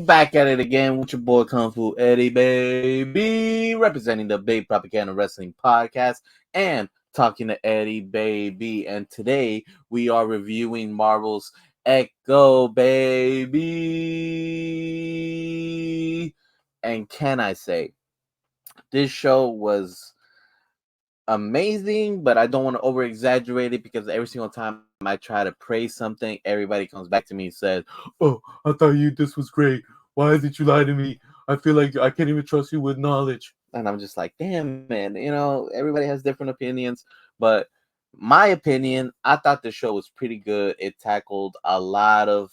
back at it again with your boy Kung Fu Eddie, baby, representing the Big Propaganda Wrestling Podcast and talking to Eddie, baby. And today we are reviewing Marvel's Echo, baby. And can I say, this show was amazing, but I don't want to over exaggerate it because every single time I try to praise something, everybody comes back to me and says, "Oh, I thought this was great. Why did you lie to me? I feel like I can't even trust you with knowledge." And I'm just like, damn, man, everybody has different opinions, but my opinion, I thought the show was pretty good. It tackled a lot of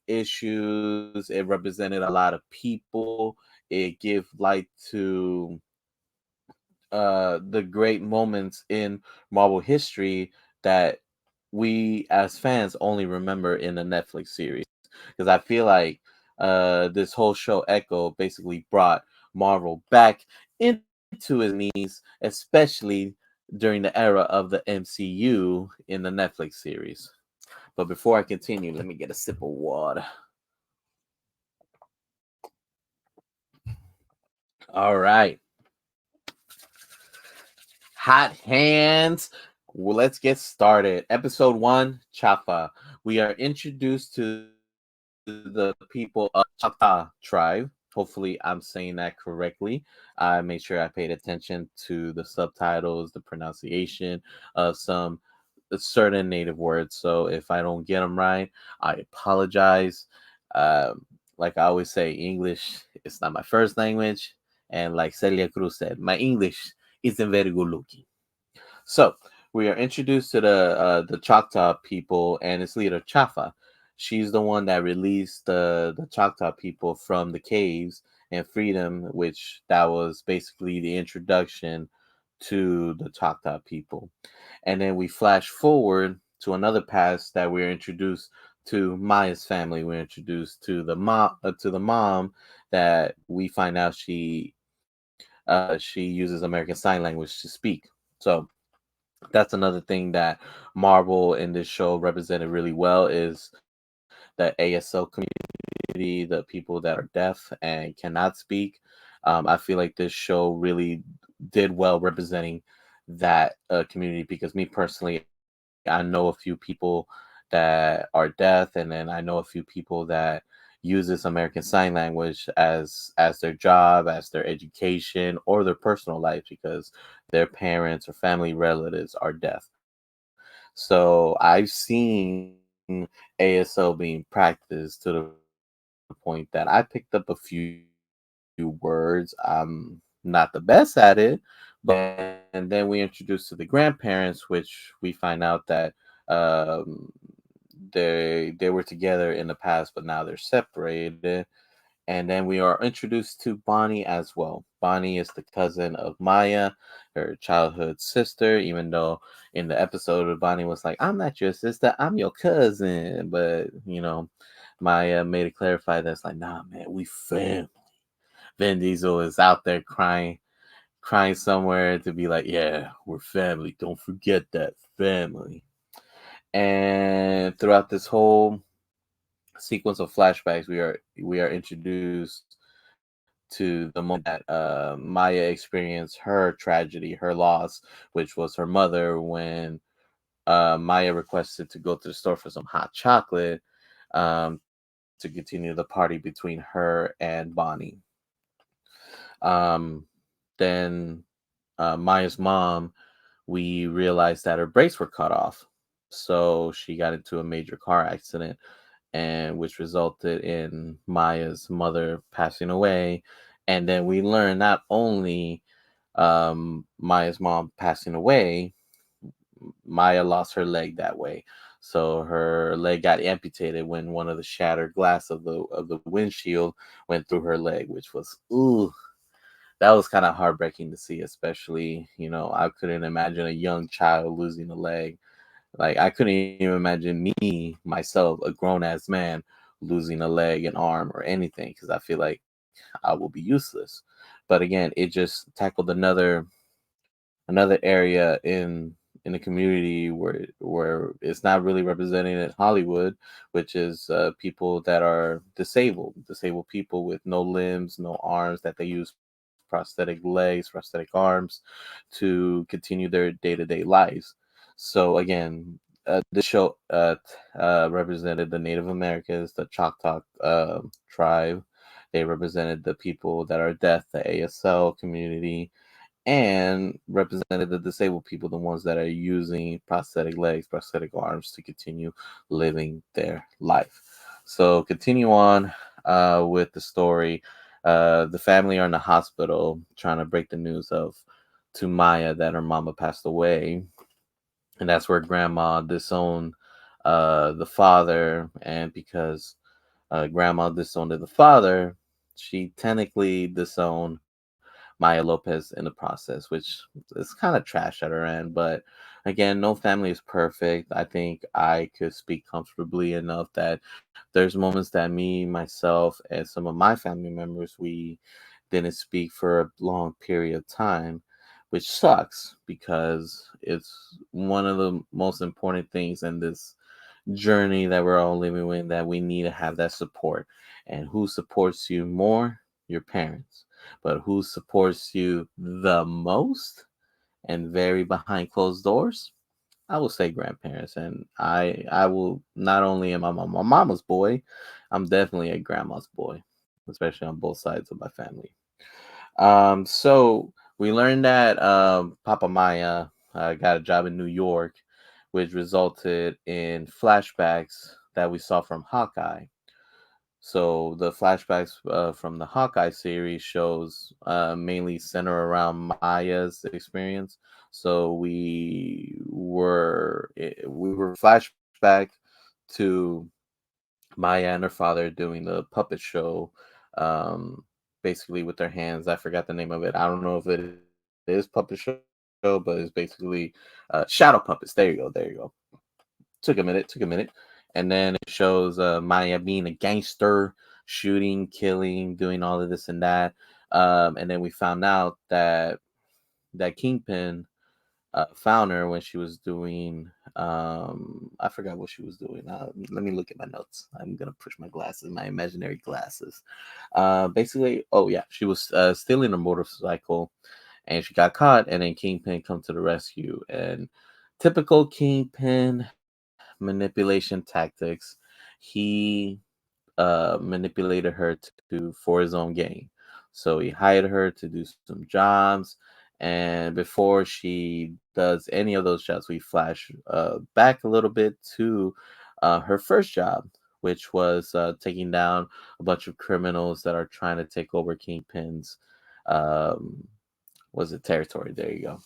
issues. It represented a lot of people. It gave light to the great moments in Marvel history that we as fans only remember in the Netflix series. Because I feel like this whole show Echo basically brought Marvel back into his knees, especially during the era of the MCU in the Netflix series. But before I continue, let me get a sip of water. All right. Hot hands. Well, let's get started. Episode 1, Chafa. We are introduced to the people of Chata tribe. Hopefully, I'm saying that correctly. I made sure I paid attention to the subtitles, the pronunciation of some certain native words. So if I don't get them right, I apologize. Like I always say, English is not my first language. And like Celia Cruz said, my English isn't very good looking. So we are introduced to the Choctaw people and its leader Chafa. She's the one that released the Choctaw people from the caves and freedom, which that was basically the introduction to the Choctaw people. And then we flash forward to another past that we're introduced to Maya's family. We're introduced to the mom that we find out she uses American Sign Language to speak. So that's another thing that Marvel in this show represented really well is the ASL community, the people that are deaf and cannot speak. I feel like this show really did well representing that community because me personally, I know a few people that are deaf, and then I know a few people that use this American Sign Language as their job, as their education, or their personal life because their parents or family relatives are deaf. So I've seen ASL being practiced to the point that I picked up a few words. I'm not the best at it, but and then we introduced to the grandparents, which we find out that they were together in the past, but now they're separated. And then we are introduced to Bonnie as well. Bonnie is the cousin of Maya, her childhood sister, even though in the episode Bonnie was like, "I'm not your sister, I'm your cousin." But, Maya made it clarify that's like, "Nah, man, we family." Vin Diesel is out there crying somewhere to be like, "Yeah, we're family. Don't forget that family." And throughout this whole sequence of flashbacks, we are introduced to the moment that Maya experienced her tragedy, her loss, which was her mother when Maya requested to go to the store for some hot chocolate to continue the party between her and Bonnie. Um, then Maya's mom, we realized that her brakes were cut off. So she got into a major car accident, and which resulted in Maya's mother passing away. And then we learned not only Maya's mom passing away, Maya lost her leg that way. So her leg got amputated when one of the shattered glass of the windshield went through her leg, which was ooh, that was kind of heartbreaking to see, especially, I couldn't imagine a young child losing a leg. Like I couldn't even imagine me myself, a grown ass man, losing a leg, an arm, or anything because I feel like I will be useless. But again, it just tackled another area in in a community where it's not really represented in Hollywood, which is people that are disabled people with no limbs, no arms, that they use prosthetic legs, prosthetic arms to continue their day-to-day lives. So again, this show represented the Native Americans, the Choctaw tribe. They represented the people that are deaf, the ASL community, and represented the disabled people, the ones that are using prosthetic legs, prosthetic arms to continue living their life. So continue on with the story. The family are in the hospital trying to break the news of to Maya that her mama passed away, and that's where grandma disowned the father, and because grandma disowned the father, she technically disowned Maya Lopez in the process, which is kind of trash at her end. But again, no family is perfect. I think I could speak comfortably enough that there's moments that me, myself, and some of my family members, we didn't speak for a long period of time, which sucks because it's one of the most important things in this journey that we're all living with, that we need to have that support. And who supports you more? Your parents. But who supports you the most and very behind closed doors? I will say grandparents. And I will not only am I my mama's boy, I'm definitely a grandma's boy, especially on both sides of my family. So we learned that Papa Maya got a job in New York, which resulted in flashbacks that we saw from Hawkeye. So the flashbacks from the Hawkeye series shows mainly center around Maya's experience. So we were flashback to Maya and her father doing the puppet show, um, basically with their hands. I forgot the name of it. I don't know if it is puppet show, but it's basically shadow puppets. There you go. There you go. Took a minute, and then it shows Maya being a gangster, shooting, killing, doing all of this and that. And then we found out that Kingpin found her when she was doing I forgot what she was doing. Let me look at my notes. I'm gonna push my glasses, my imaginary glasses. Basically, oh yeah, she was stealing a motorcycle, and she got caught, and then Kingpin come to the rescue. And typical Kingpin manipulation tactics, he manipulated her to for his own gain. So he hired her to do some jobs, and before she does any of those jobs, we flash back a little bit to her first job, which was taking down a bunch of criminals that are trying to take over Kingpin's um, was it territory? There you go.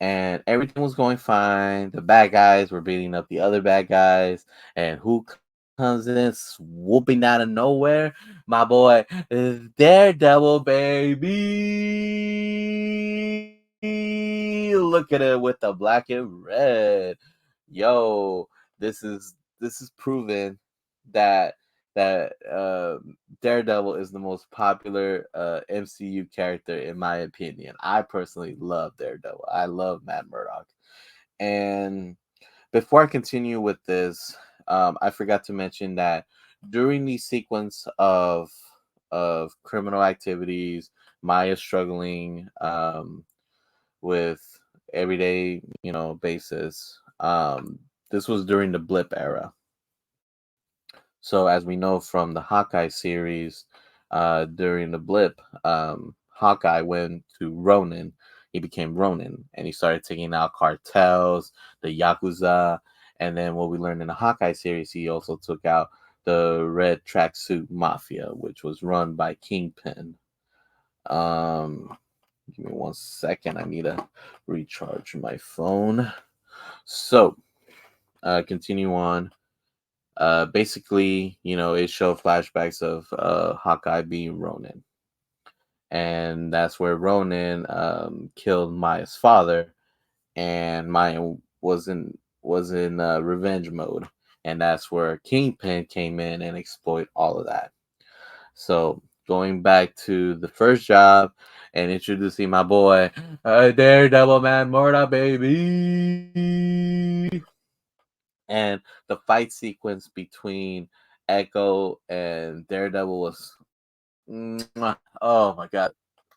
And everything was going fine. The bad guys were beating up the other bad guys. And who comes in swooping out of nowhere? My boy, Daredevil, baby. Look at it with the black and red. Yo, this is proven that Daredevil is the most popular MCU character in my opinion. I personally love Daredevil. I love Matt Murdock. And before I continue with this, I forgot to mention that during the sequence of criminal activities, Maya struggling with everyday, basis. This was during the Blip era. So as we know from the Hawkeye series, during the blip, Hawkeye went to Ronin. He became Ronin, and he started taking out cartels, the Yakuza, and then what we learned in the Hawkeye series, he also took out the Red Tracksuit Mafia, which was run by Kingpin. Um, Give me 1 second. I need to recharge my phone. So, continue on. Basically, it showed flashbacks of Hawkeye being Ronin, and that's where Ronin killed Maya's father, and Maya was in revenge mode, and that's where Kingpin came in and exploit all of that. So going back to the first job, and introducing my boy, Daredevil Man Morta, baby. And the fight sequence between Echo and Daredevil was, oh my god,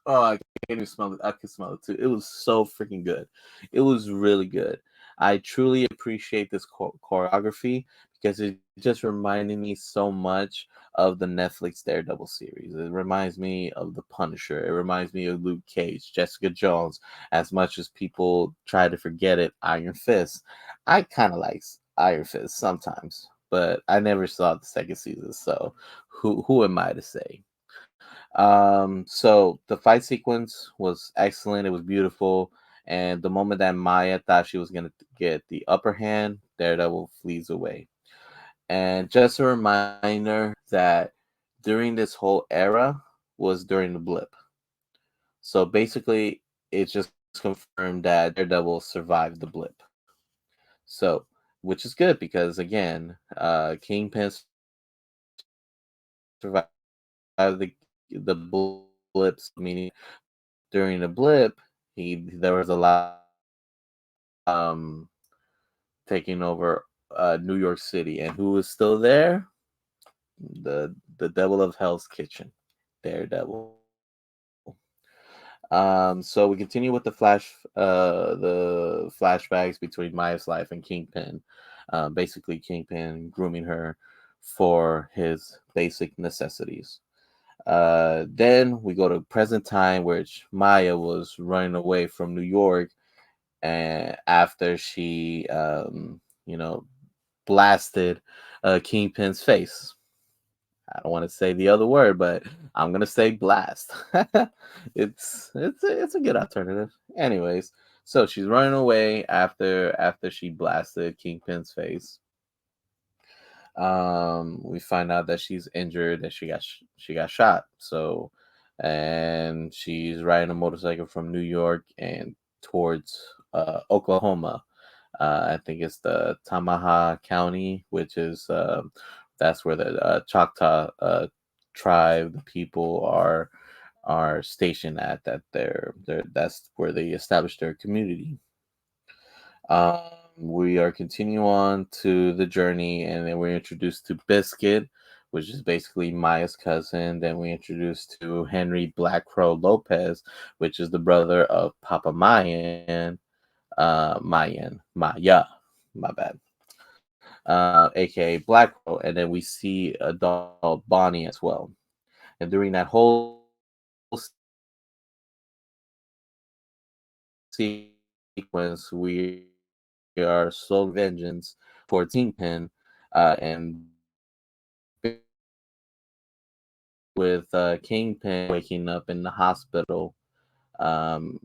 oh, I can't even smell it. I can smell it too. It was so freaking good. It was really good. I truly appreciate this choreography because it just reminded me so much of the Netflix Daredevil series. It reminds me of The Punisher. It reminds me of Luke Cage, Jessica Jones. As much as people try to forget it, Iron Fist. I kind of like Iron Fist sometimes, but I never saw the second season, so who am I to say? So the fight sequence was excellent. It was beautiful. And the moment that Maya thought she was gonna get the upper hand, Daredevil flees away. And just a reminder that during this whole era was during the blip. So basically, it just confirmed that Daredevil survived the blip. So, which is good because again, Kingpin survived the blips, meaning during the blip, there was a lot of taking over New York City, and who was still there? The Devil of Hell's Kitchen, Daredevil. So we continue with the flashbacks between Maya's life and Kingpin. Basically, Kingpin grooming her for his basic necessities. Then we go to present time, which Maya was running away from New York, and after she, blasted Kingpin's face. I don't want to say the other word, but I'm gonna say blast. It's a good alternative. Anyways, so she's running away after she blasted Kingpin's face. We find out that she's injured, that she got shot. So, and she's riding a motorcycle from New York and towards Oklahoma. I think it's the Tamaha County, which is that's where the Choctaw tribe, the people are stationed at. That they're that's where they established their community. Um, we are continuing on to the journey, and then we're introduced to Biscuit, which is basically Maya's cousin. Then we introduced to Henry Black Crow Lopez, which is the brother of Papa Maya, my bad, aka Black Crow, and then we see adult Bonnie as well. And during that whole sequence, we are slowly getting vengeance towards Kingpin, and with Kingpin waking up in the hospital, um,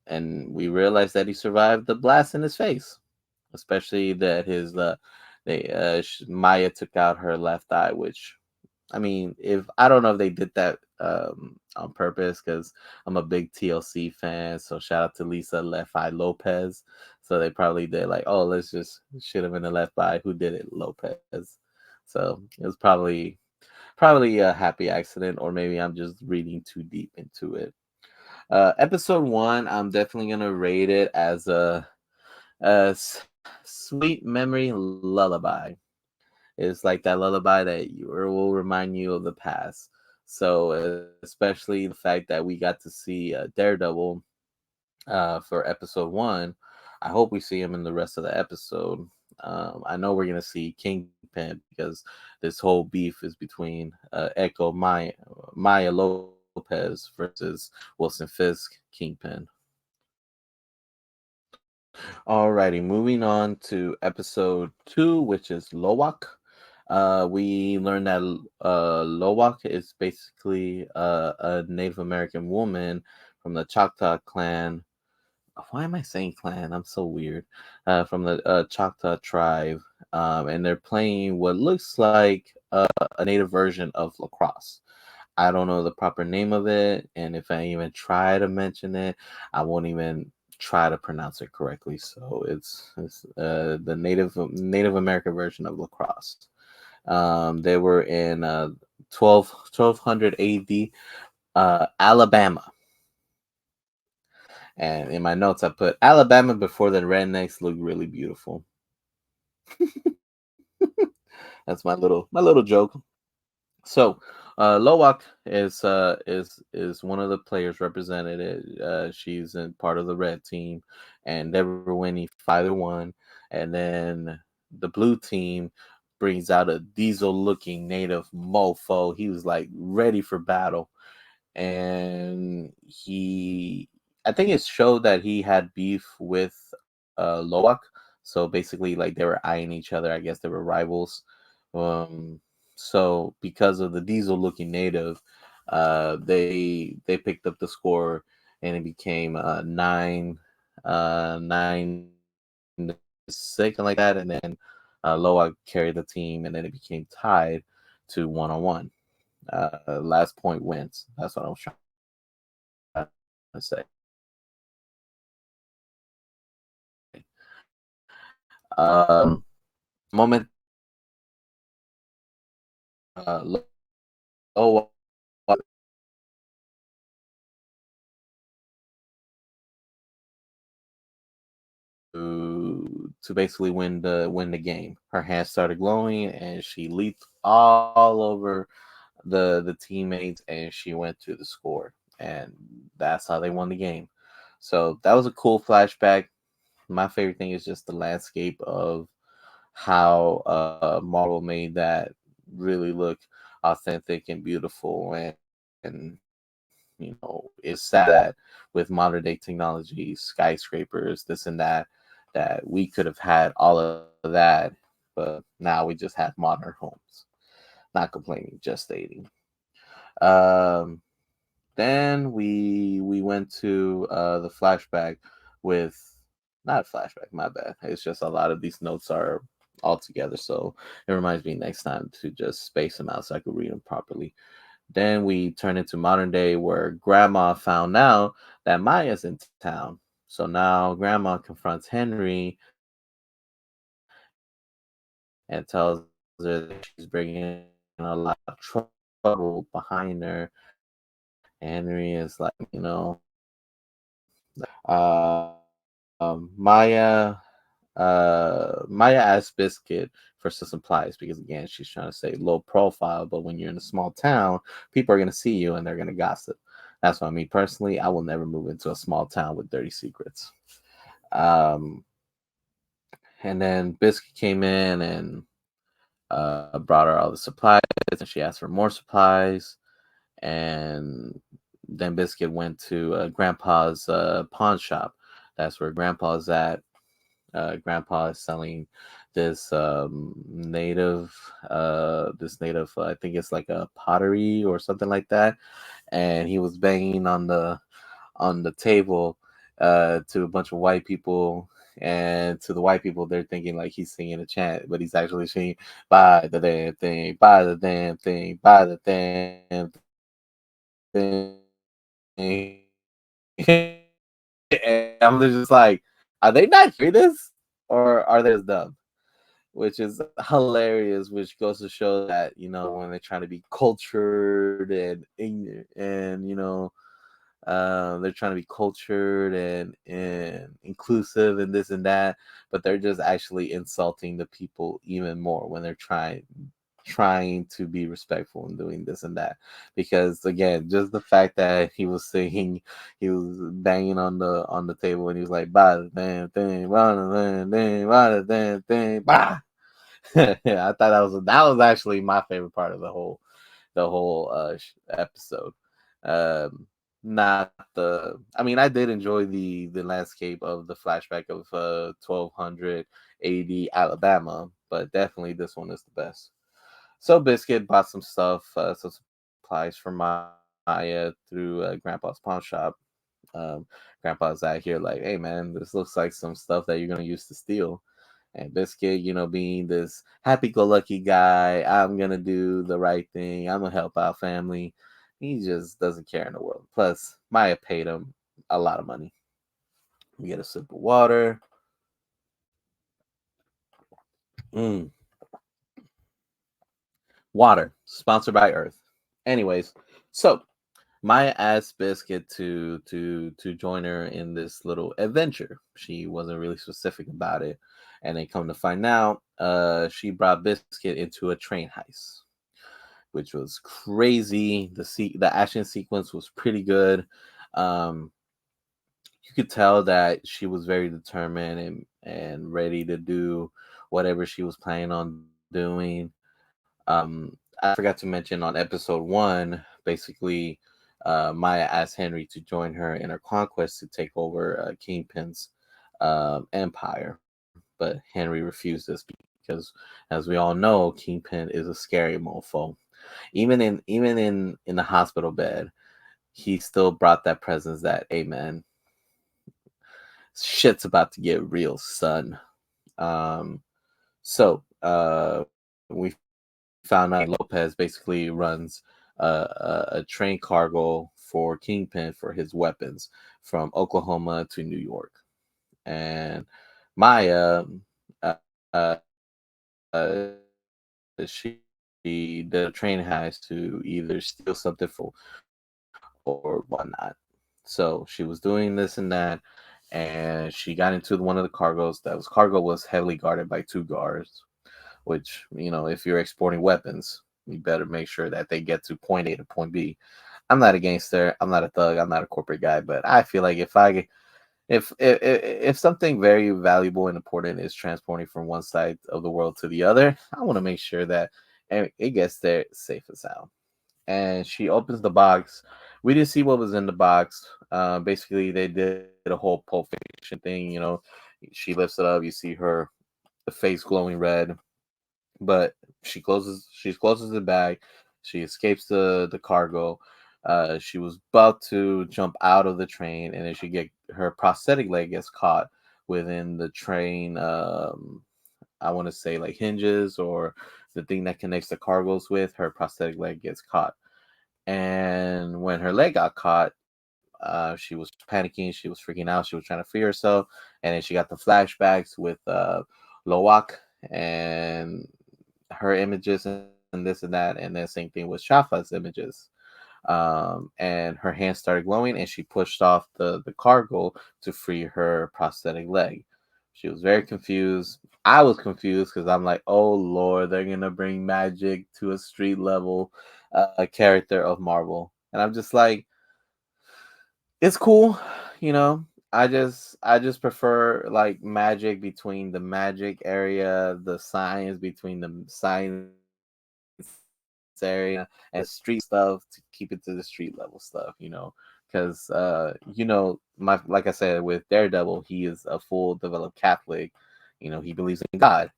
and we realize that he survived the blast in his face, especially that Maya took out her left eye, which, I mean, if I don't know if they did that on purpose, because I'm a big TLC fan. So shout out to Lisa Left Eye Lopez. So they probably did like, oh, let's just shoot him in the left eye. Who did it? Lopez. So it was probably a happy accident, or maybe I'm just reading too deep into it. Episode one, I'm definitely gonna rate it as sweet memory lullaby. It's like that lullaby that will remind you of the past. So especially the fact that we got to see Daredevil for episode one. I hope we see him in the rest of the episode. I know we're gonna see Kingpin because this whole beef is between Echo Maya Lopez versus Wilson Fisk Kingpin. Alrighty, moving on to episode two, which is Lowak. We learned that Lowak is basically a Native American woman from the Choctaw clan. Why am I saying clan? I'm so weird. From the Choctaw tribe, and they're playing what looks like a native version of lacrosse. I don't know the proper name of it, and if I even try to mention it, I won't even try to pronounce it correctly. So it's the Native American version of lacrosse. They were in 1200 AD, Alabama. And in my notes, I put Alabama before the Rednecks look really beautiful. That's my little joke. So, Lowak is one of the players represented. She's in part of the red team, and they were winning 5-1. And then the blue team brings out a diesel-looking native mofo. He was like ready for battle, and I think it showed that he had beef with Loak. So basically, like they were eyeing each other. I guess they were rivals. Um, so because of the diesel looking native, they picked up the score, and it became 9-6, something like that. And then Loa carried the team, and then it became tied to 1-1. Last point wins. That's what I was trying to say. Moment Loa to basically win the game. Her hands started glowing, and she leaped all over the teammates, and she went to the score, and that's how they won the game. So that was a cool flashback. My favorite thing is just the landscape of how Marvel made that really look authentic and beautiful, and it's sad that with modern day technology, skyscrapers, this and that we could have had all of that, but now we just have modern homes. Not complaining, just stating. Um, then we went to the flashback with not flashback, my bad. It's just a lot of these notes are all together, so it reminds me next time to just space them out so I could read them properly. Then we turn into modern day where Grandma found out that Maya's in town. So now Grandma confronts Henry and tells her that she's bringing a lot of trouble behind her. Henry is like, Maya asked Biscuit for some supplies because again she's trying to stay low profile, but when you're in a small town, people are gonna see you and they're gonna gossip. That's what I mean. Personally, I will never move into a small town with dirty secrets. Um, and then Biscuit came in and brought her all the supplies, and she asked for more supplies. And then Biscuit went to Grandpa's pawn shop. That's where Grandpa's at. Grandpa is selling this native I think it's like a pottery or something like that, and he was banging on the table to a bunch of white people. And to the white people, they're thinking like he's singing a chant, but he's actually singing, buy the damn thing, buy the damn thing, buy the damn thing. And I'm just like, are they not hearing this? Or are they just dumb? Which is hilarious, which goes to show that, when they're trying to be cultured and ignorant and, they're trying to be cultured and inclusive and this and that, but they're just actually insulting the people even more when they're trying to be respectful and doing this and that. Because again, just the fact that he was singing, he was banging on the table, and he was like, "Bah the damn thing, bah the damn thing, bah the damn thing, bah." Yeah, I thought that was actually my favorite part of the whole episode. Um, Not the. I mean, I did enjoy the landscape of the flashback of 1200 AD Alabama, but definitely this one is the best. So Biscuit bought some stuff, some supplies for Maya through Grandpa's pawn shop. Um, Grandpa's out here like, hey man, this looks like some stuff that you're gonna use to steal. And Biscuit, being this happy-go-lucky guy, I'm gonna do the right thing. I'm gonna help out family. He just doesn't care in the world. Plus, Maya paid him a lot of money. We get a sip of water. Mm, water, sponsored by Earth. Anyways, so Maya asked Biscuit to join her in this little adventure. She wasn't really specific about it, and then come to find out, she brought Biscuit into a train heist, which was crazy. The action sequence was pretty good. Um, you could tell that she was very determined and ready to do whatever she was planning on doing. I forgot to mention on episode one, basically, Maya asked Henry to join her in her conquest to take over Kingpin's empire, but Henry refused this because, as we all know, Kingpin is a scary mofo. Even in the hospital bed, he still brought that presence that, hey man, shit's about to get real, son. Um, we found out Lopez basically runs a train cargo for Kingpin for his weapons from Oklahoma to New York, and Maya, she did a train heist to either steal something for or whatnot. So she was doing this and that, and she got into one of the cargoes. Cargo was heavily guarded by two guards. Which, if you're exporting weapons, you better make sure that they get to point A to point B. I'm not a gangster. I'm not a thug. I'm not a corporate guy. But I feel like if something very valuable and important is transporting from one side of the world to the other, I want to make sure that it gets there safe and sound. And she opens the box. We didn't see what was in the box. Basically, they did a whole Pulp Fiction thing. She lifts it up. You see her the face glowing red, but she closes the bag. She escapes the cargo. She was about to jump out of the train, and then her prosthetic leg gets caught within the train. I want to say like hinges or the thing that connects the cargoes with her prosthetic leg gets caught. And when her leg got caught, she was panicking. She was freaking out. She was trying to free herself, and then she got the flashbacks with Loak and her images and this and that, and then same thing with Shafa's images. And her hands started glowing, and she pushed off the cargo to free her prosthetic leg. She was very confused. I was confused because I'm like, oh Lord, they're gonna bring magic to a street level character of Marvel, and I'm just like, it's cool, you know. I just prefer like magic between the magic area, the science between the science area, and street stuff to keep it to the street level stuff, because my like I said with Daredevil, he is a full developed Catholic. He believes in God,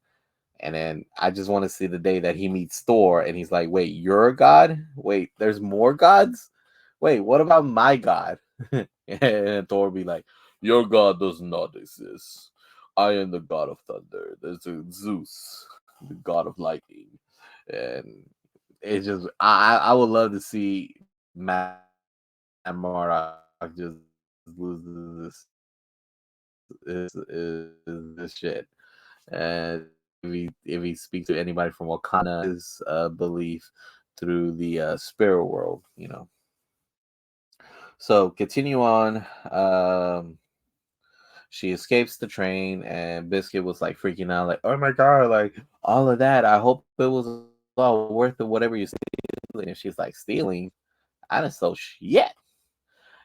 and then I just want to see the day that he meets Thor and he's like, wait, you're a god? Wait, there's more gods? Wait, what about my god? And Thor be like, your god does not exist. I am the god of thunder. There's a Zeus, the god of lightning. And it's just I would love to see Matt Murdock just loses this shit. And if he speaks to anybody from Wakanda, his belief through the spirit world. So continue on. She escapes the train, and Biscuit was like freaking out, like, "Oh my god, like all of that. I hope it was all worth it, whatever you're stealing." And she's like, "Stealing? I didn't steal shit."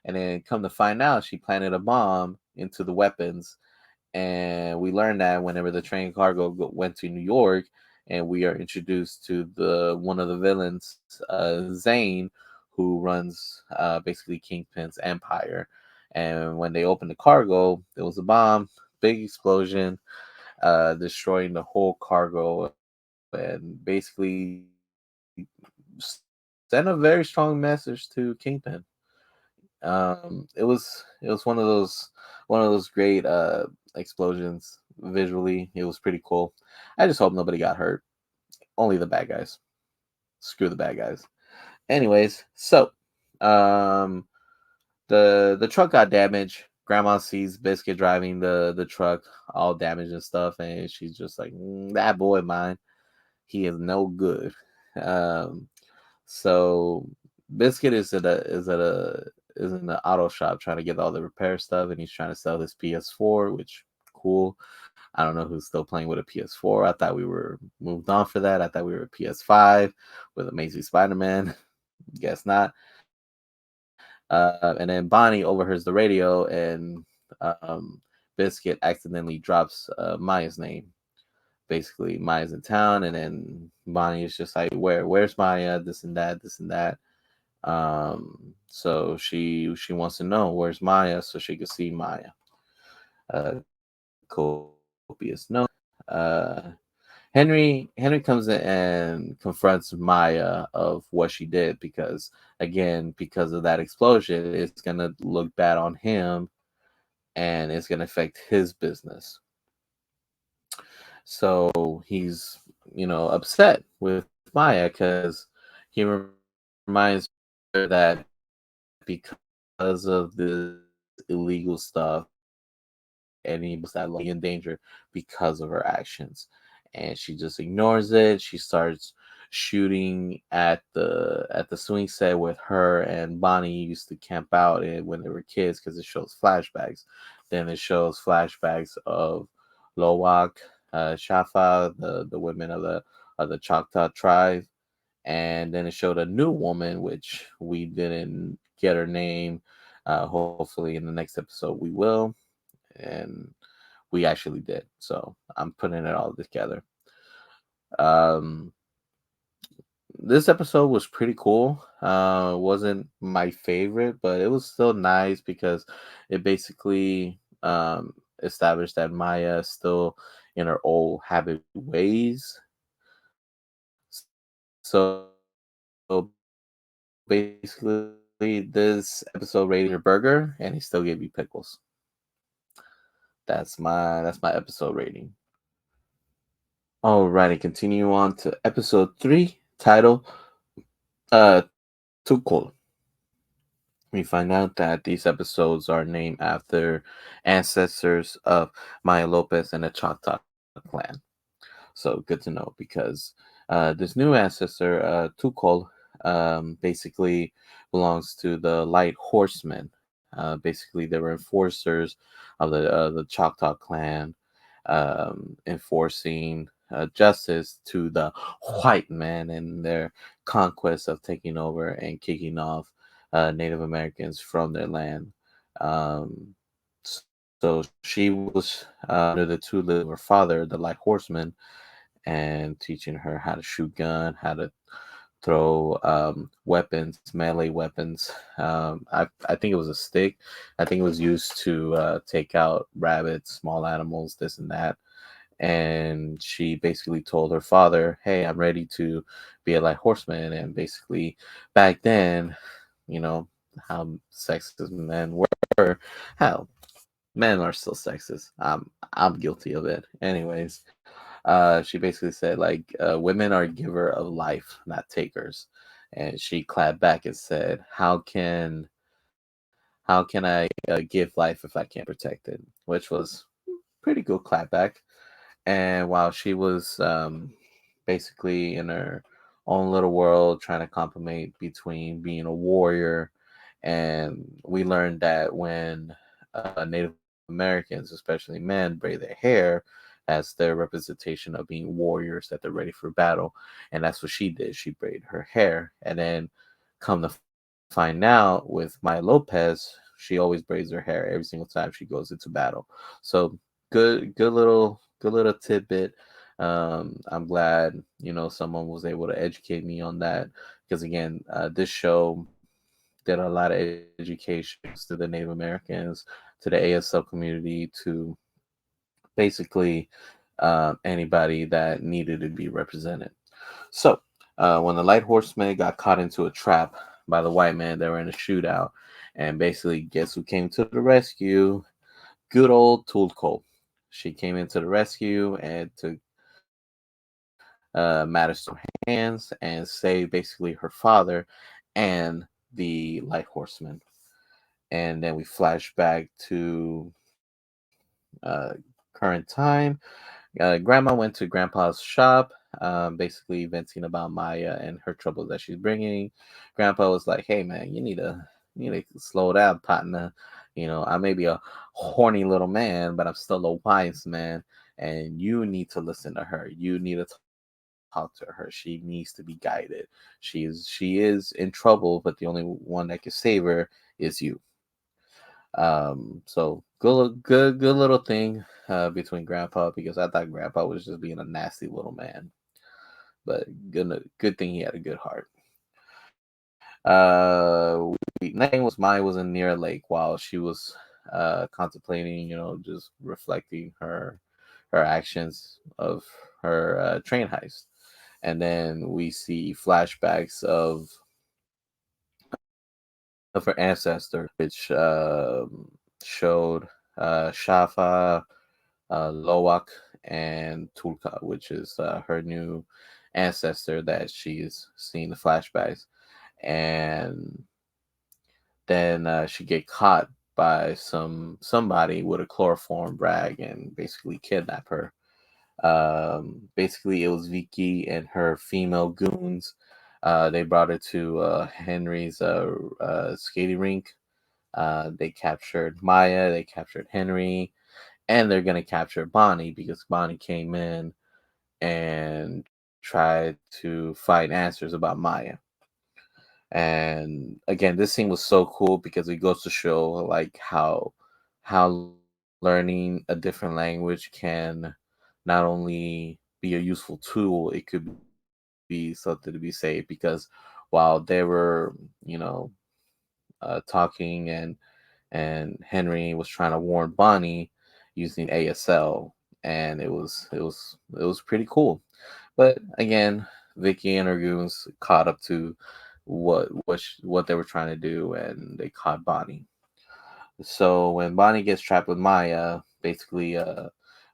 And then come to find out, she planted a bomb into the weapons, and we learned that whenever the train cargo went to New York, and we are introduced to the one of the villains, Zane, who runs basically Kingpin's empire. And when they opened the cargo, there was a bomb, big explosion, destroying the whole cargo, and basically sent a very strong message to Kingpin. It was one of those great explosions. Visually, it was pretty cool. I just hope nobody got hurt. Only the bad guys. Screw the bad guys. Anyways, so um the truck got damaged. Grandma sees Biscuit driving the truck all damaged and stuff, and she's just like, that boy mine, he is no good. Um so Biscuit is in the auto shop trying to get all the repair stuff, and he's trying to sell his PS4, which cool. I don't know who's still playing with a PS4. I thought we were moved on for that. I thought we were PS5 with Amazing Spider-Man. Guess not. And then Bonnie overhears the radio, and um, Biscuit accidentally drops Maya's name. Basically, Maya's in town, and then Bonnie is just like, Where's Maya? This and that, this and that." So she wants to know where's Maya so she can see Maya. Copious note. Uh, Henry comes in and confronts Maya of what she did because again, because of that explosion, it's gonna look bad on him and it's gonna affect his business. So he's, upset with Maya because he reminds her that because of this illegal stuff, anybody that being in danger because of her actions. And she just ignores it. She starts shooting at the swing set with her and Bonnie used to camp out in when they were kids because it shows flashbacks. Then it shows flashbacks of Lowak, Shafa, the women of the Choctaw tribe, and then it showed a new woman which we didn't get her name. Hopefully in the next episode we will, and we actually did. So I'm putting it all together. Um, this episode was pretty cool. Wasn't my favorite, but it was still nice because it basically established that Maya is still in her old habit ways. So basically, this episode rated your burger, and he still gave you pickles. That's my episode rating. Alrighty, continue on to episode 3, title Too Cool. We find out that these episodes are named after ancestors of Maya Lopez and the Choctaw clan. So good to know because this new ancestor, Tukol, basically belongs to the Light Horsemen. Basically, they were enforcers of the Choctaw clan, enforcing justice to the white men in their conquest of taking over and kicking off Native Americans from their land. Um, so she was under the tutelage of her father, the Light Horseman, and teaching her how to shoot gun, how to throw weapons, melee weapons. I think it was a stick. I think it was used to take out rabbits, small animals, this and that. And she basically told her father, "Hey, I'm ready to be a light horseman." And basically, back then, you know how sexist men were, how men are still sexist. I'm guilty of it. Anyways, she basically said like women are giver of life, not takers. And she clapped back and said, how can I give life if I can't protect it?" Which was pretty good clapback. And while she was basically in her own little world trying to compliment between being a warrior, and we learned that when Native Americans, especially men, braid their hair as their representation of being warriors, that they're ready for battle. And that's what she did. She braided her hair. And then come to find out with Maya Lopez, she always braids her hair every single time she goes into battle. So good little tidbit. I'm glad someone was able to educate me on that because again, this show did a lot of education to the Native Americans, to the ASL community, to basically anybody that needed to be represented. So, when the Light Horsemen got caught into a trap by the white man, they were in a shootout, and basically, guess who came to the rescue? Good old Tulko. She came into the rescue and took matters to her hands and saved basically her father and the Light Horseman. And then we flash back to current time. Grandma went to Grandpa's shop basically venting about Maya and her troubles that she's bringing. Grandpa was like, "Hey man, you need to slow down, partner. I may be a horny little man, but I'm still a wise man, and you need to listen to her. You need to talk to her. She needs to be guided. She is in trouble, but the only one that can save her is you." So good little thing between Grandpa, because I thought Grandpa was just being a nasty little man, but good thing he had a good heart. Next thing was Maya was in near a lake while she was contemplating, just reflecting her actions of her train heist. And then we see flashbacks of her ancestor, which showed Shafa, Loak, and Tulka, which is her new ancestor that she's seeing the flashbacks. And then she get caught by somebody with a chloroform rag and basically kidnap her. Basically, it was Vicky and her female goons. They brought her to Henry's skating rink. They captured Maya, they captured Henry, and they're gonna capture Bonnie because Bonnie came in and tried to find answers about Maya. And again, this scene was so cool because it goes to show like how learning a different language can not only be a useful tool, it could be something to be saved. Because while they were, talking, and Henry was trying to warn Bonnie using ASL, and it was pretty cool. But again, Vicky and her goons caught up to what they were trying to do, and they caught Bonnie. So when Bonnie gets trapped with Maya, basically,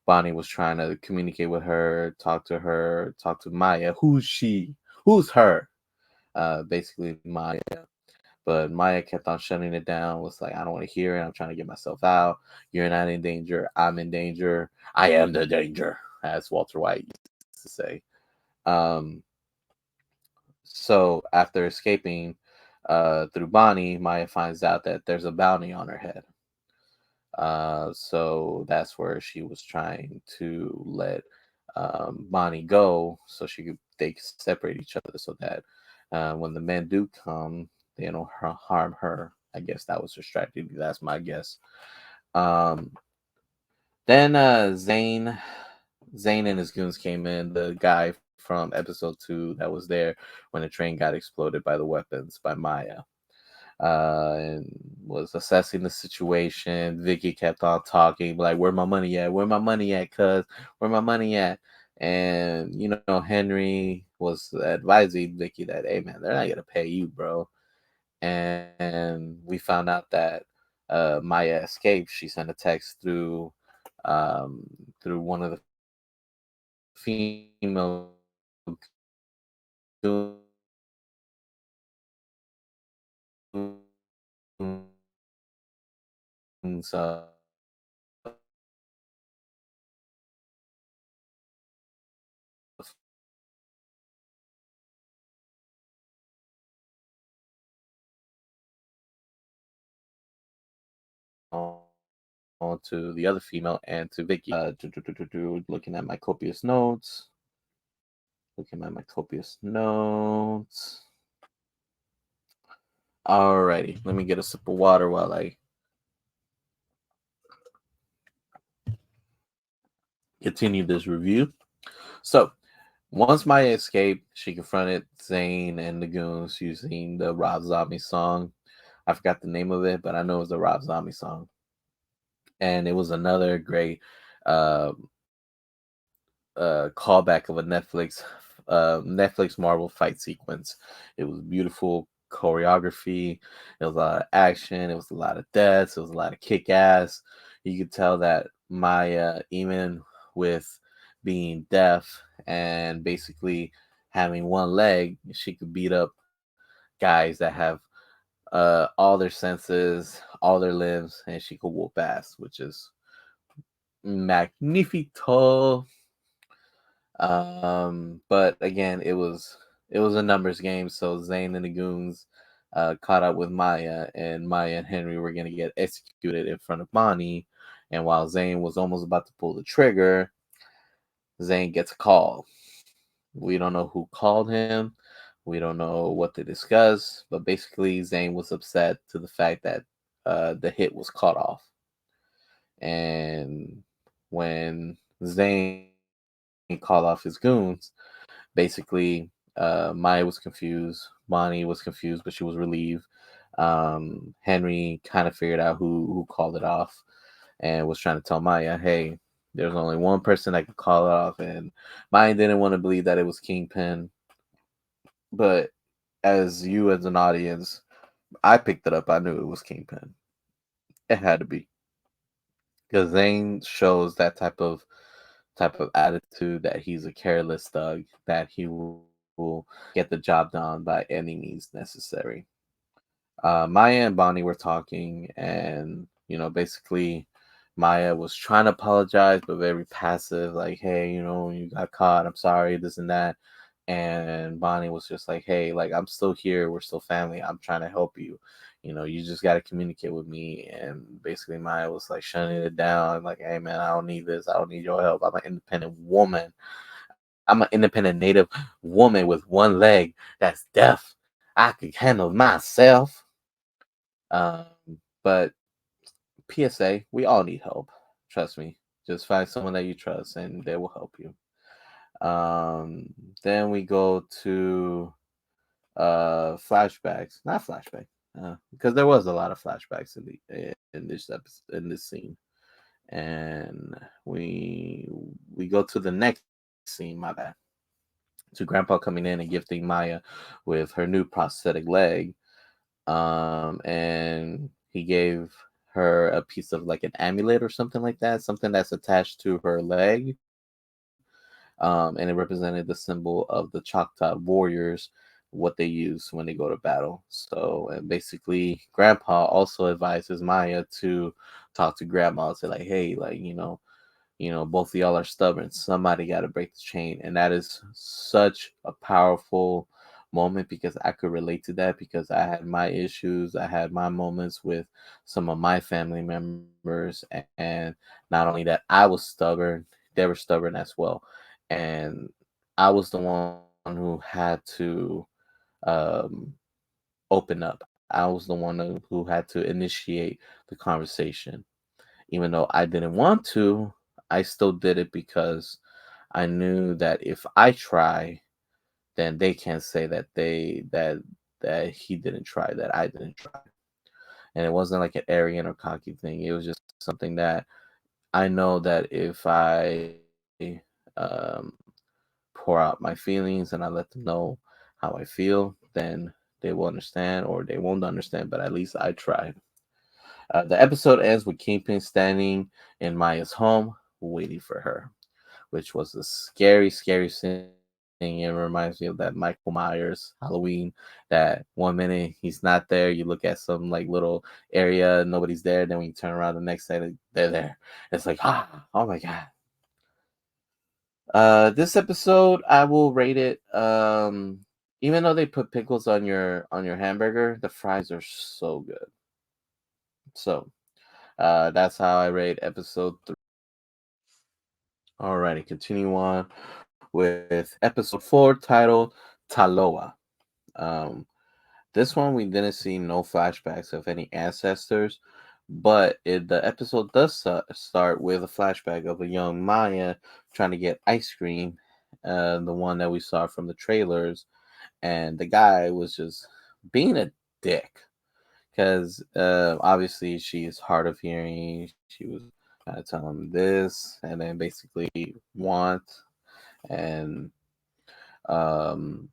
Bonnie was trying to communicate with her, talk to Maya. Who's she? Who's her? Basically Maya. But Maya kept on shutting it down. Was like, I don't want to hear it. I'm trying to get myself out. You're not in danger. I'm in danger. I am the danger, as Walter White used to say. Um, so after escaping through Bonnie, Maya finds out that there's a bounty on her head. So that's where she was trying to let Bonnie go, so they could separate each other, so that when the men do come, they don't harm her. I guess that was her strategy. That's my guess. Um, then Zane and his goons came in. The guy from episode 2 that was there when the train got exploded by the weapons by Maya, and was assessing the situation. Vicky kept on talking, like, "Where my money at? Where my money at? Cuz, where my money at?" And Henry was advising Vicky that, "Hey man, they're not gonna pay you, bro." And we found out that Maya escaped. She sent a text um, through one of the female goons, to the other female and to Vicky. Looking at my copious notes. Looking at my copious notes. Alrighty, let me get a sip of water while I continue this review. So, once Maya escaped, she confronted Zane and the goons using the Rob Zombie song. I forgot the name of it, but I know it was the Rob Zombie song. And it was another great uh, callback of a Netflix Marvel fight sequence. It was beautiful choreography. It was a lot of action. It was a lot of deaths. It was a lot of kick ass. You could tell that Maya, even with being deaf and basically having one leg, she could beat up guys that have all their senses, all their limbs, and she could whoop ass, which is magnifico. But again, it was a numbers game, so Zane and the goons caught up with Maya, and Maya and Henry were gonna get executed in front of Bonnie. And while Zane was almost about to pull the trigger, Zane gets a call. We don't know who called him. We don't know what they discussed, but basically Zane was upset to the fact that the hit was cut off. And when Zane called off his goons, basically Maya was confused, Bonnie was confused, but she was relieved. Henry kind of figured out who called it off and was trying to tell Maya, hey, there's only one person that could call it off. And Maya didn't want to believe that it was Kingpin. But as an audience, I picked it up. I knew it was Kingpin. It had to be. Because Zane shows that type of attitude that he's a careless thug, that he will get the job done by any means necessary. Maya and Bonnie were talking, and basically, Maya was trying to apologize, but very passive, like, "Hey, you got caught. I'm sorry, this and that." And Bonnie was just like, "Hey, like, I'm still here. We're still family. I'm trying to help you. You just got to communicate with me." And basically, Maya was like shutting it down, like, "Hey, man, I don't need this. I don't need your help. I'm an independent woman. I'm an independent Native woman with one leg that's deaf. I could handle myself." Um, but PSA, we all need help. Trust me. Just find someone that you trust and they will help you. Um, then we go to flashbacks. Not flashback. Because there was a lot of flashbacks in this episode, in this scene. And we go to the next scene, my bad. To Grandpa coming in and gifting Maya with her new prosthetic leg. And he gave her a piece of like an amulet or something like that, something that's attached to her leg. And it represented the symbol of the Choctaw warriors, what they use when they go to battle. So, and basically, Grandpa also advises Maya to talk to Grandma and say, like, hey, like, both of y'all are stubborn. Somebody got to break the chain. And that is such a powerful moment because I could relate to that because I had my issues. I had my moments with some of my family members. And not only that, I was stubborn, they were stubborn as well. And I was the one who had to um, open up. I was the one who had to initiate the conversation. Even though I didn't want to, I still did it because I knew that if I try, then they can't say that he didn't try, that I didn't try. And it wasn't like an arrogant or cocky thing. It was just something that I know that if I um, pour out my feelings and I let them know how I feel, then they will understand or they won't understand, but at least I tried. The episode ends with Kingpin standing in Maya's home, waiting for her, which was a scary, scary scene. It reminds me of that Michael Myers Halloween. That 1 minute he's not there, you look at some like little area, nobody's there. Then when you turn around the next day, they're there. It's like, oh my god. This episode I will rate it. Even though they put pickles on your hamburger, the fries are so good. So that's how I rate episode 3. Alrighty, continue on with episode 4 titled Taloa. Um, this one we didn't see no flashbacks of any ancestors, but the episode does start with a flashback of a young Maya trying to get ice cream, the one that we saw from the trailers, and the guy was just being a dick because obviously she is hard of hearing. She was trying to tell him this, and then basically want, and um,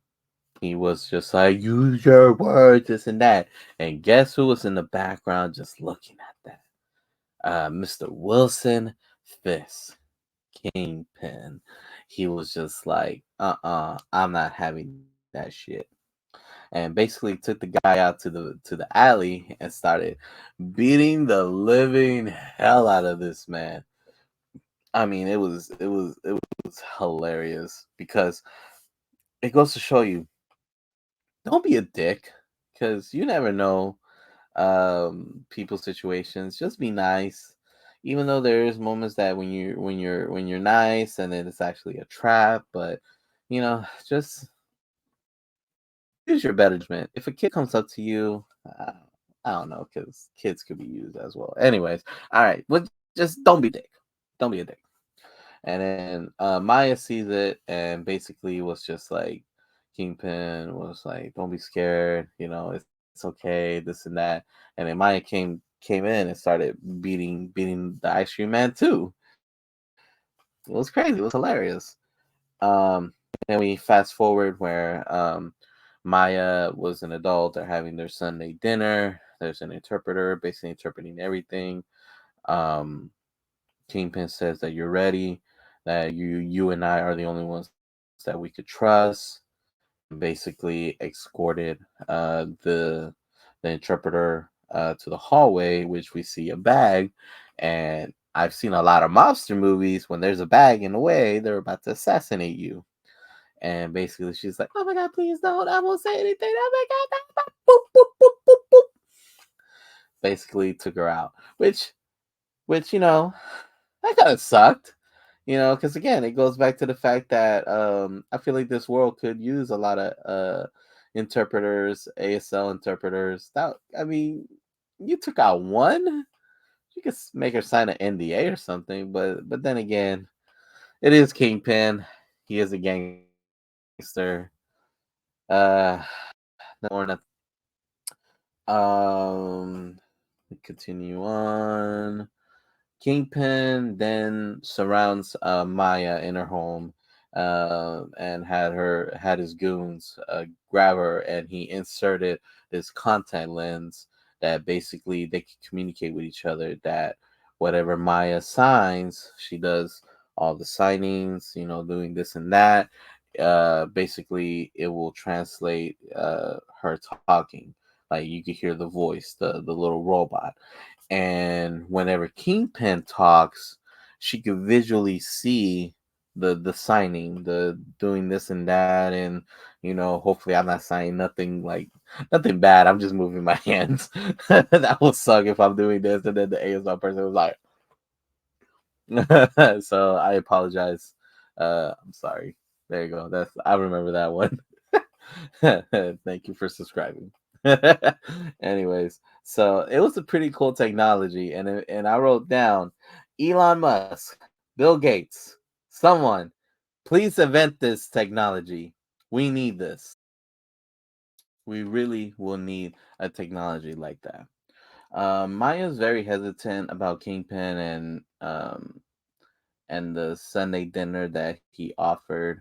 he was just like, use your words, this and that. And guess who was in the background just looking at that? Mr. Wilson Fisk, Kingpin. He was just like, I'm not having that shit. And basically took the guy out to the alley and started beating the living hell out of this man. I mean, it was hilarious because it goes to show you, don't be a dick, because you never know people's situations. Just be nice, even though there is moments that when you're nice and then it's actually a trap. But just use your better judgment. If a kid comes up to you, I don't know, because kids could be used as well. Anyways, all right, but just don't be a dick. Don't be a dick. And then Maya sees it and basically was just like, Kingpin was like, "Don't be scared. It's okay. This and that." And then Maya came in and started beating the ice cream man too. It was crazy. It was hilarious. Um, and we fast forward where Maya was an adult. They're having their Sunday dinner. There's an interpreter basically interpreting everything. Um, Kingpin says that you're ready, that you and I are the only ones that we could trust. Basically escorted the interpreter to the hallway, which we see a bag. And I've seen a lot of mobster movies. When there's a bag in the way, they're about to assassinate you. And basically, she's like, "Oh my god, please don't! I won't say anything. Oh my god!" Boop, boop, boop, boop, boop. Basically, took her out. Which that kind of sucked. Because again, it goes back to the fact that I feel like this world could use a lot of interpreters, ASL interpreters. That I mean, you took out one. You could make her sign an NDA or something. But then again, it is Kingpin. He is a gangster. No more nothing. Continue on. Kingpin then surrounds Maya in her home, and had his goons grab her, and he inserted this contact lens that basically they can communicate with each other. That whatever Maya signs, she does all the signings, doing this and that. Basically, it will translate her talking. Like you could hear the voice, the little robot. And whenever Kingpin talks, she could visually see the signing, the doing this and that. And hopefully I'm not signing nothing bad. I'm just moving my hands. That will suck if I'm doing this and then the ASL person was like, so I apologize. I'm sorry. There you go. I remember that one. Thank you for subscribing. Anyways, so it was a pretty cool technology, and I wrote down, Elon Musk, Bill Gates, someone, please invent this technology. We need this. We really will need a technology like that. Maya's very hesitant about Kingpin and the Sunday dinner that he offered.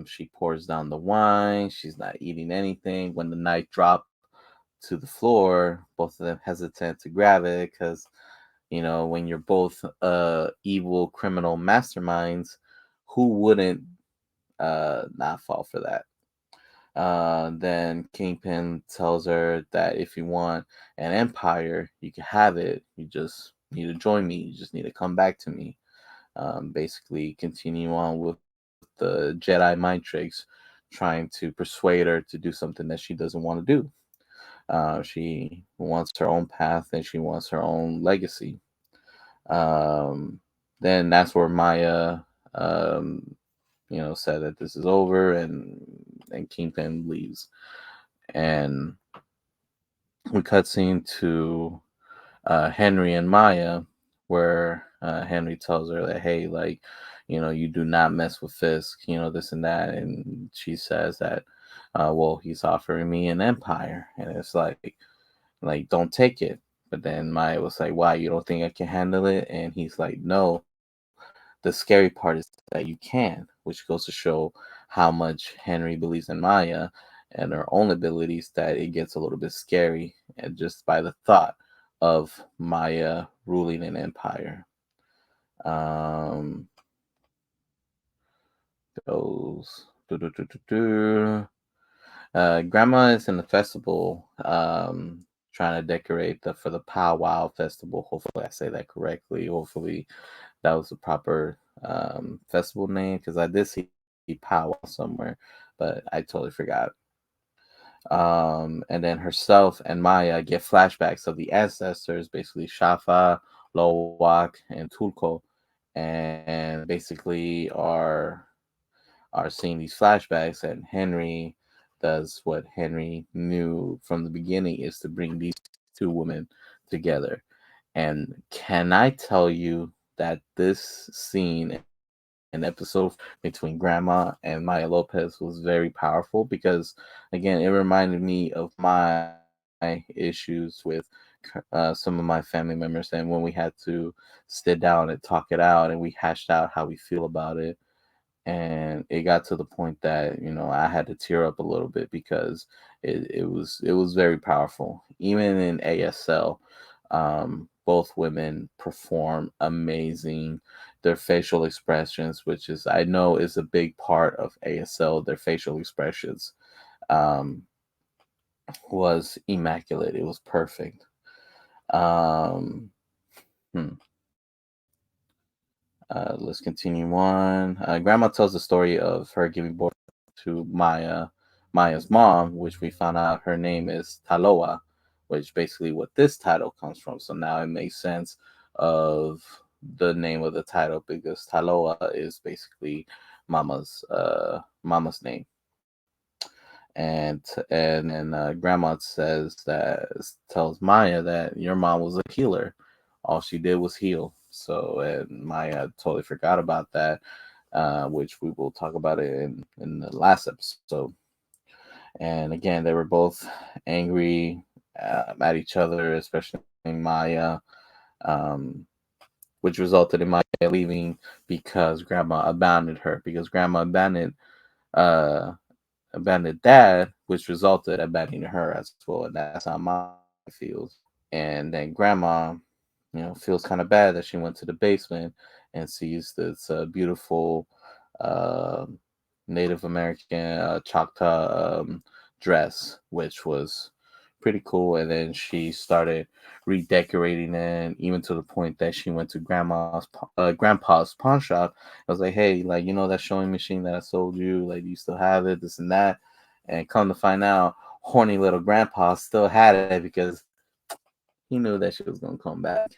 She pours down the wine. She's not eating anything. When the knife dropped to the floor, both of them hesitant to grab it because, when you're both evil criminal masterminds, who wouldn't not fall for that? Then Kingpin tells her that if you want an empire, you can have it. You just need to join me. You just need to come back to me. Basically continue on with the Jedi mind tricks, trying to persuade her to do something that she doesn't want to do. She wants her own path and she wants her own legacy. Um, then that's where Maya, said that this is over, and Kingpin leaves. And we cut scene to Henry and Maya, where Henry tells her that, hey, like, you do not mess with Fisk, this and that. And she says that, well, he's offering me an empire. And it's like, don't take it. But then Maya was like, why? You don't think I can handle it? And he's like, no. The scary part is that you can, which goes to show how much Henry believes in Maya and her own abilities, that it gets a little bit scary, and just by the thought of Maya ruling an empire. Um, goes. Grandma is in the festival, trying to decorate for the powwow festival. Hopefully, I say that correctly. Hopefully, that was the proper festival name, because I did see powwow somewhere, but I totally forgot. And then herself and Maya get flashbacks of the ancestors, basically Shafa, Lowak, and Tulko, and basically are seeing these flashbacks. And Henry does what Henry knew from the beginning, is to bring these two women together. And can I tell you that this scene in episode between Grandma and Maya Lopez was very powerful, because again, it reminded me of my issues with some of my family members, and when we had to sit down and talk it out and we hashed out how we feel about it. And it got to the point that, I had to tear up a little bit, because it was very powerful. Even in ASL, both women perform amazing. Their facial expressions, which is, I know, is a big part of ASL, their facial expressions, um, was immaculate. It was perfect. um, hmm. Let's continue on. Grandma tells the story of her giving birth to Maya's mom, which we found out her name is Taloa, which basically what this title comes from. So now it makes sense of the name of the title, because Taloa is basically Mama's name. And then Grandma says that tells Maya that your mom was a healer. All she did was heal. So, and Maya totally forgot about that, which we will talk about it in the last episode. And again, they were both angry at each other, especially Maya, um, which resulted in Maya leaving because Grandma abandoned her. Because Grandma uh, abandoned Dad, which resulted in abandoning her as well, and that's how Maya feels. And then Grandma, feels kind of bad that she went to the basement and sees this beautiful uh, Native American Choctaw dress, which was pretty cool. And then she started redecorating it, even to the point that she went to grandpa's pawn shop. I was like, hey, like, that sewing machine that I sold you, like, do you still have it? This and that. And come to find out, horny little grandpa still had it, because he knew that she was gonna come back.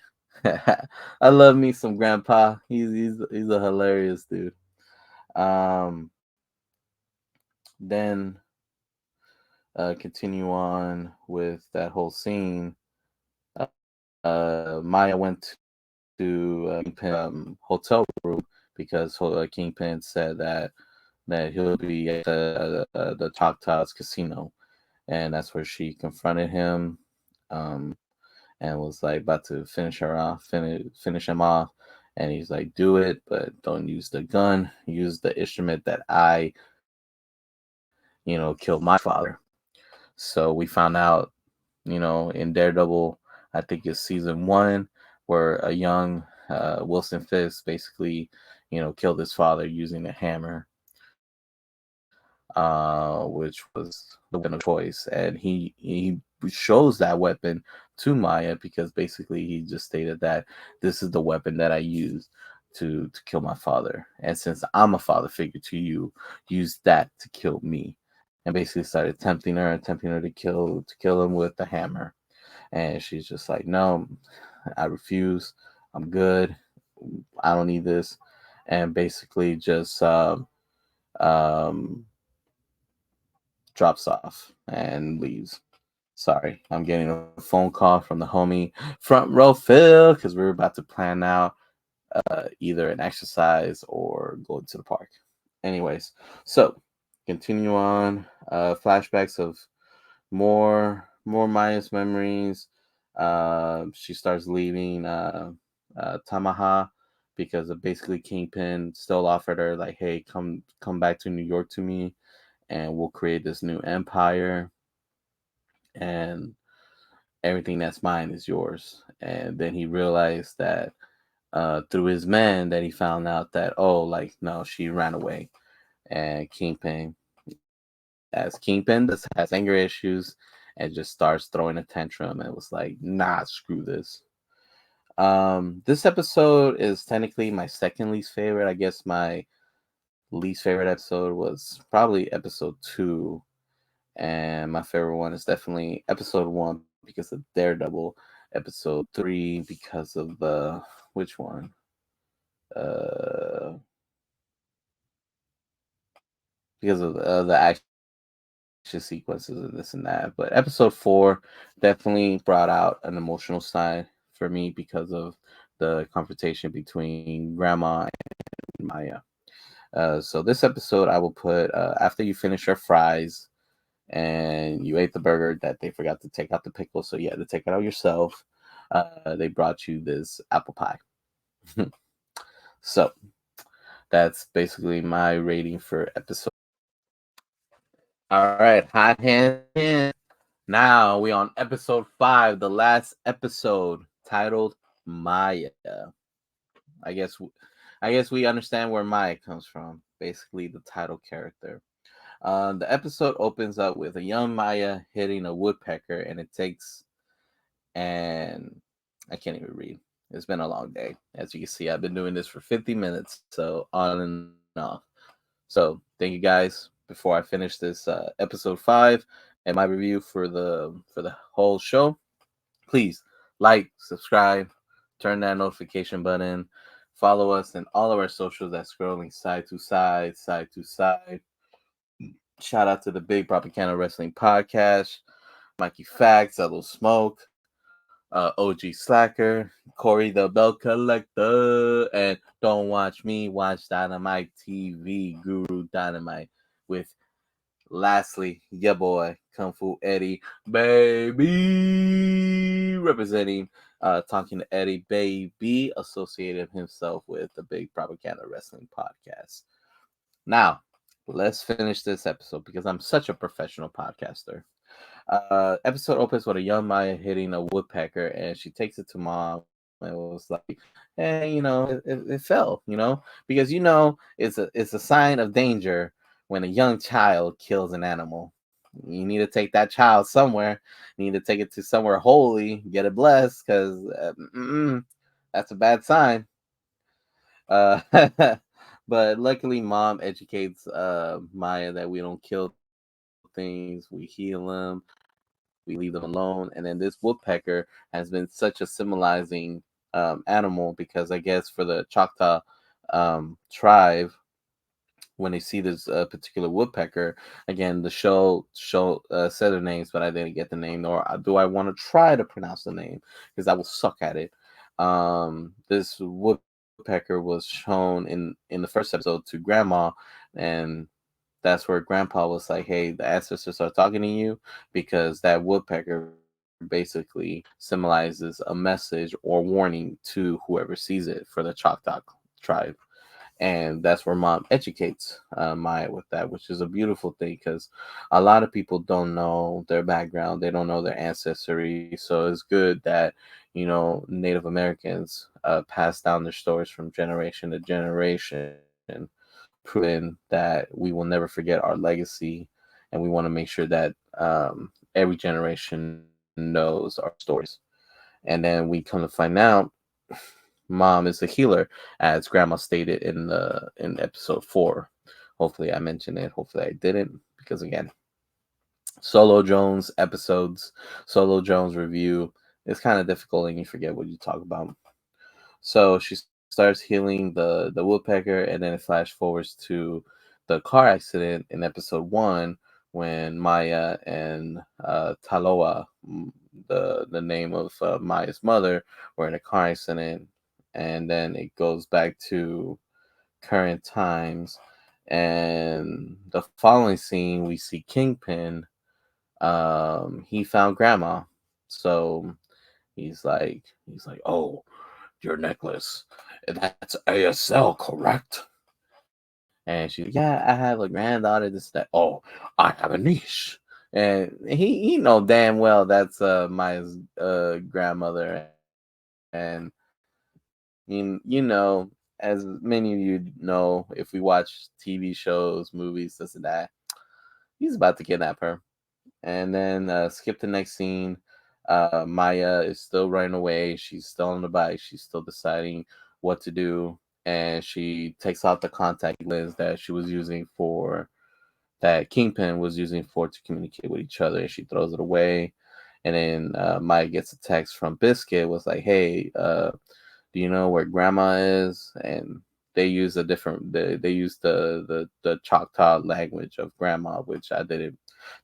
I love me some grandpa. He's a hilarious dude. Um, then continue on with that whole scene. Maya went to Kingpin hotel room, because Kingpin said that he'll be at the Choctaws casino, and that's where she confronted him. Um, and was like about to finish him off. And he's like, "Do it, but don't use the gun. Use the instrument that killed my father." So we found out, in Daredevil, I think it's season one, where a young Wilson Fisk basically, killed his father using a hammer, which was the weapon of choice. And he shows that weapon to Maya, because basically he just stated that this is the weapon that I used to kill my father, and since I'm a father figure to you, use that to kill me. And basically started tempting her to kill him with the hammer. And she's just like, no, I refuse. I'm good. I don't need this. And basically just um drops off and leaves. Sorry, I'm getting a phone call from the homie Front Row Phil, because we're about to plan out either an exercise or going to the park. Anyways, so continue on. Flashbacks of more Maya's memories. She starts leaving Tamaha, because basically Kingpin still offered her, like, hey, come back to New York to me, and we'll create this new empire, and everything that's mine is yours. And then he realized that through his men, that he found out that, oh, like, no, she ran away. And Kingpin, as Kingpin does, has anger issues, and just starts throwing a tantrum, and was like, nah, screw this. This episode is technically my second least favorite. I guess my least favorite episode was probably episode 2, and my favorite one is definitely episode 1 because of Daredevil, episode 3 because of the which one? Uh, because of the action sequences and this and that. But episode 4 definitely brought out an emotional side for me because of the confrontation between Grandma and Maya. So this episode, I will put after you finish your fries and you ate the burger that they forgot to take out the pickle, so you had to take it out yourself. They brought you this apple pie. So that's basically my rating for episode. All right, hot hands in. Now we on episode 5, the last episode titled Maya. I guess I guess we understand where Maya comes from. Basically, the title character. The episode opens up with a young Maya hitting a woodpecker, and it takes and I can't even read. It's been a long day. As you can see, I've been doing this for 50 minutes, so on and off. So thank you guys. Before I finish this episode 5 and my review for the whole show, please like, subscribe, turn that notification button, follow us in all of our socials. That's scrolling side to side, side to side. Shout out to the Big Propaganda Wrestling Podcast, Mikey Facts, Hello Smoke, OG Slacker, Corey the Bell Collector, and Don't Watch Me, Watch Dynamite TV, Guru Dynamite, with lastly, your boy, Kung Fu Eddie, baby, representing, Talking to Eddie, baby, associated himself with the Big Propaganda Wrestling Podcast. Now, let's finish this episode because I'm such a professional podcaster. Episode opens with a young Maya hitting a woodpecker, and she takes it to mom and was like, "Hey, it fell, because it's a sign of danger when a young child kills an animal. You need to take that child somewhere. You need to take it to somewhere holy, get it blessed, because that's a bad sign." Uh, but luckily, mom educates Maya that we don't kill things, we heal them, we leave them alone. And then this woodpecker has been such a symbolizing animal because I guess for the Choctaw tribe, when they see this particular woodpecker, again, the show said their names, but I didn't get the name, nor do I want to try to pronounce the name because I will suck at it. This woodpecker was shown in the first episode to Grandma, and that's where Grandpa was like, "Hey, the ancestors are talking to you," because that woodpecker basically symbolizes a message or warning to whoever sees it for the Choctaw tribe. And that's where mom educates Maya with that, which is a beautiful thing because a lot of people don't know their background, they don't know their ancestry. So it's good that Native Americans pass down their stories from generation to generation, proving that we will never forget our legacy, and we want to make sure that every generation knows our stories. And then we come to find out mom is a healer, as grandma stated in episode 4. Hopefully I mentioned it, hopefully I didn't, because again, Solo Jones episodes, Solo Jones review, it's kind of difficult and you forget what you talk about. So she starts healing the woodpecker, and then it flash forwards to the car accident in episode 1 when Maya and Taloa, the name of Maya's mother, were in a car accident, and then it goes back to current times. And the following scene, we see Kingpin. He found Grandma, so he's like, "Oh, your necklace. That's ASL, correct?" And she's like, "Yeah, I have a granddaughter, this, that. Oh, I have a niece." And he know damn well that's Maya's grandmother. And as many of you know, if we watch TV shows, movies, this and that, he's about to kidnap her. And then skip the next scene. Maya is still running away. She's still on the bike. She's still deciding what to do, and she takes out the contact lens that she was using for that Kingpin was using for to communicate with each other, and she throws it away. And then Maya gets a text from Biscuit, was like, "Hey, do you know where Grandma is?" And they use a different they use the Choctaw language of Grandma, which I didn't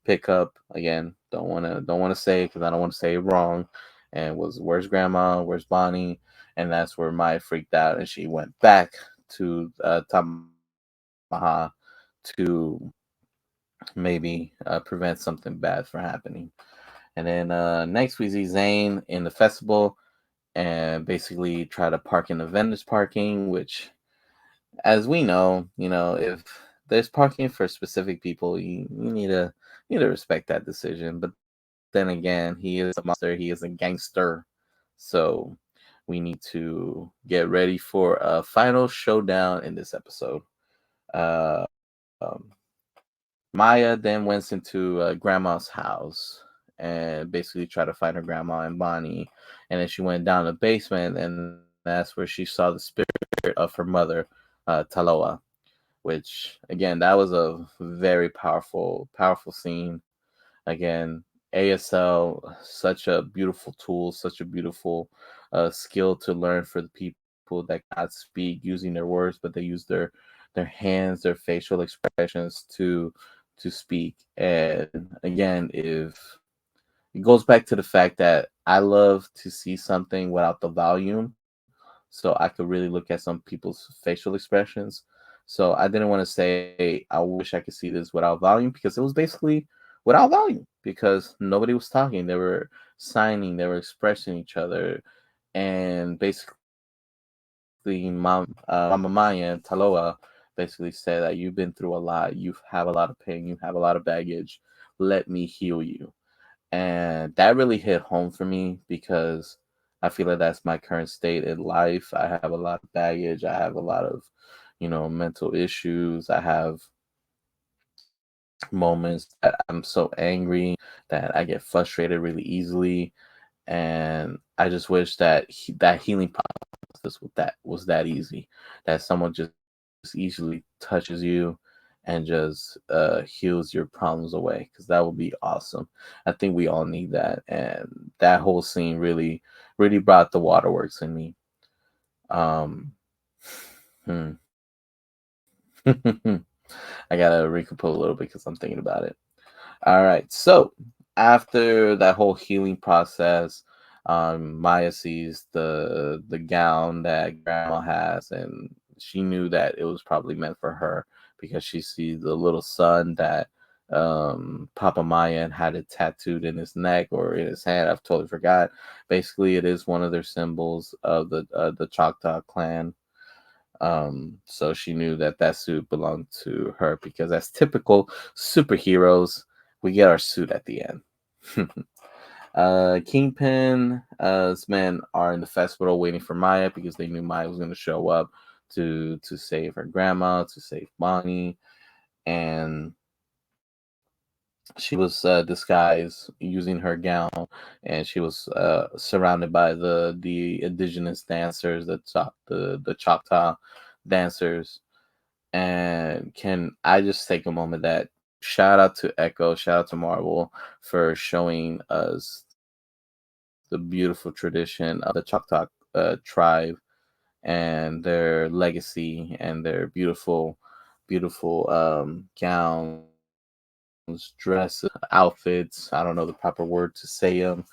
pick up. Again, don't want to say because I don't want to say it wrong. And was where's Grandma? Where's Bonnie? And that's where Maya freaked out, and she went back to Tamaha to maybe prevent something bad from happening. And then next we see Zane in the festival and basically try to park in the vendors parking, which, as we know, if there's parking for specific people, you need to respect that decision. But then again, he is a monster, he is a gangster, so we need to get ready for a final showdown in this episode. Um, Maya then went into grandma's house and basically tried to find her grandma and Bonnie. And then she went down the basement, and that's where she saw the spirit of her mother, Taloa. Which again, that was a very powerful scene. Again, ASL, such a beautiful tool, such a beautiful skill to learn for the people that cannot speak using their words, but they use their hands, their facial expressions to speak. And again, if it goes back to the fact that I love to see something without the volume, so I could really look at some people's facial expressions. So I didn't want to say I wish I could see this without volume, because it was basically without volume, because nobody was talking. They were signing, they were expressing each other, and basically Mama Maya and Taloa basically said that you've been through a lot, you have a lot of pain, you have a lot of baggage. Let me heal you. And that really hit home for me, because I feel like that's my current state in life. I have a lot of baggage. I have a lot of, mental issues. I have moments that I'm so angry that I get frustrated really easily, and I just wish that that healing process was that easy, that someone just easily touches you and just heals your problems away, because that would be awesome. I think we all need that, and that whole scene really brought the waterworks in me. Um, hmm. I gotta recompose a little bit because I'm thinking about it. All right. So after that whole healing process, Maya sees the gown that Grandma has, and she knew that it was probably meant for her, because she sees the little sun that Papa Maya had it tattooed in his neck or in his hand. I've totally forgot. Basically, it is one of their symbols of the Choctaw clan. So she knew that that suit belonged to her, because as typical superheroes, we get our suit at the end. Kingpin's men are in the festival waiting for Maya, because they knew Maya was going to show up to save her grandma, to save Bonnie, and she was disguised using her gown, and she was surrounded by the indigenous dancers, the Choctaw dancers. And can I just take a moment that shout out to Echo, shout out to Marvel for showing us the beautiful tradition of the Choctaw tribe, and their legacy, and their beautiful gowns, dresses, outfits. I don't know the proper word to say them.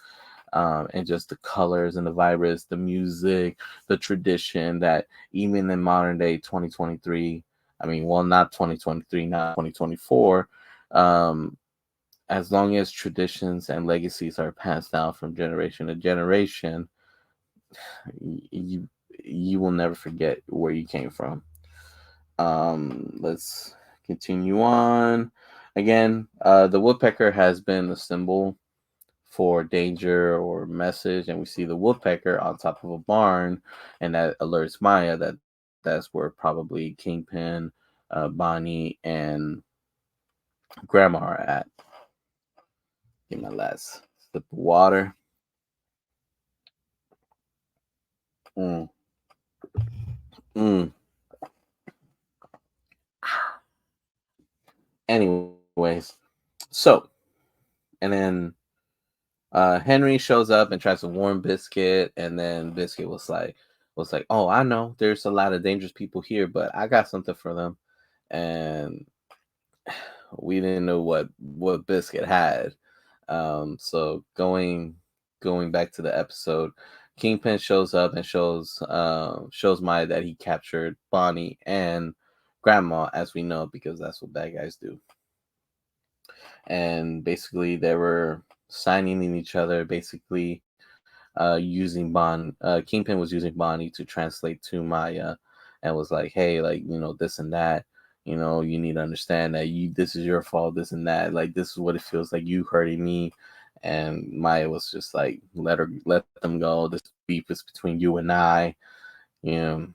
And just the colors and the vibrance, the music, the tradition that even in modern day 2023, I mean, well, not 2023, not 2024, um, as long as traditions and legacies are passed down from generation to generation, you you will never forget where you came from. Let's continue on. Again, the woodpecker has been a symbol for danger or message, and we see the woodpecker on top of a barn, and that alerts Maya that that's where probably Kingpin, Bonnie, and Grandma are at. Get my last sip of water. Mm, mm. Anyways, so and then Henry shows up and tries to warn Biscuit, and then Biscuit was like, "Oh, I know there's a lot of dangerous people here, but I got something for them." And we didn't know what Biscuit had. So going back to the episode, Kingpin shows up and shows Maya that he captured Bonnie and Grandma, as we know, because that's what bad guys do. And basically, they were signing in each other, basically using Kingpin was using Bonnie to translate to Maya, and was like, "Hey, like, this and that. You need to understand that this is your fault, this and that. Like, this is what it feels like, you hurting me." And Maya was just like, let them go. This beef is between you and I. You know,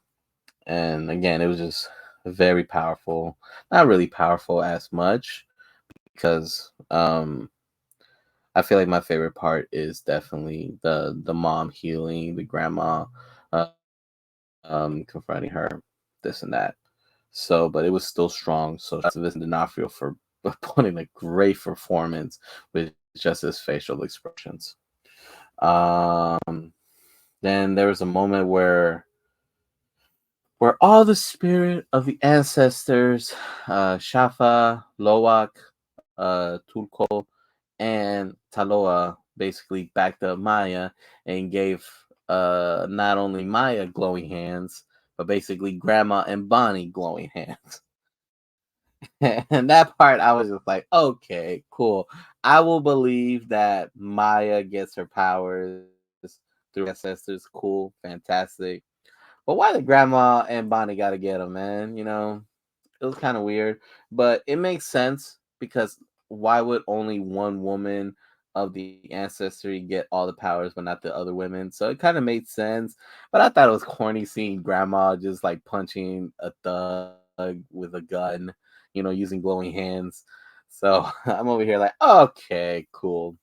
and again, it was just very powerful. Not really powerful as much because I feel like my favorite part is definitely the mom healing the grandma, confronting her, this and that. So, but it was still strong. So, shout out to Vincent D'Onofrio for putting a great performance with just his facial expressions. Um, then there was a moment where all the spirit of the ancestors, Shafa, Loak, Tulko, and Taloa basically backed up Maya and gave not only Maya glowing hands, but basically Grandma and Bonnie glowing hands. And that part, I was just like, okay, cool. I will believe that Maya gets her powers through ancestors. Cool, fantastic. But why the grandma and Bonnie got to get them, man? It was kind of weird, but it makes sense because why would only one woman of the ancestry get all the powers but not the other women? So it kind of made sense, but I thought it was corny seeing grandma just like punching a thug with a gun, using glowing hands. So I'm over here like, okay, cool.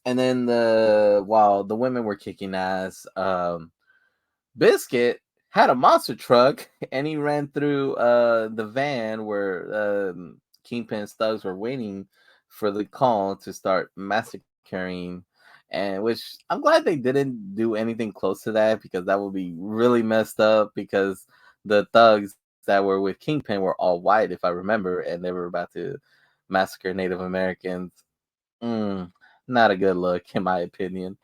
And then while the women were kicking ass, Biscuit had a monster truck and he ran through the van where Kingpin's thugs were waiting for the call to start massacring, and which I'm glad they didn't do anything close to that because that would be really messed up because the thugs that were with Kingpin were all white, if I remember, and they were about to massacre Native Americans. Mm, not a good look, in my opinion.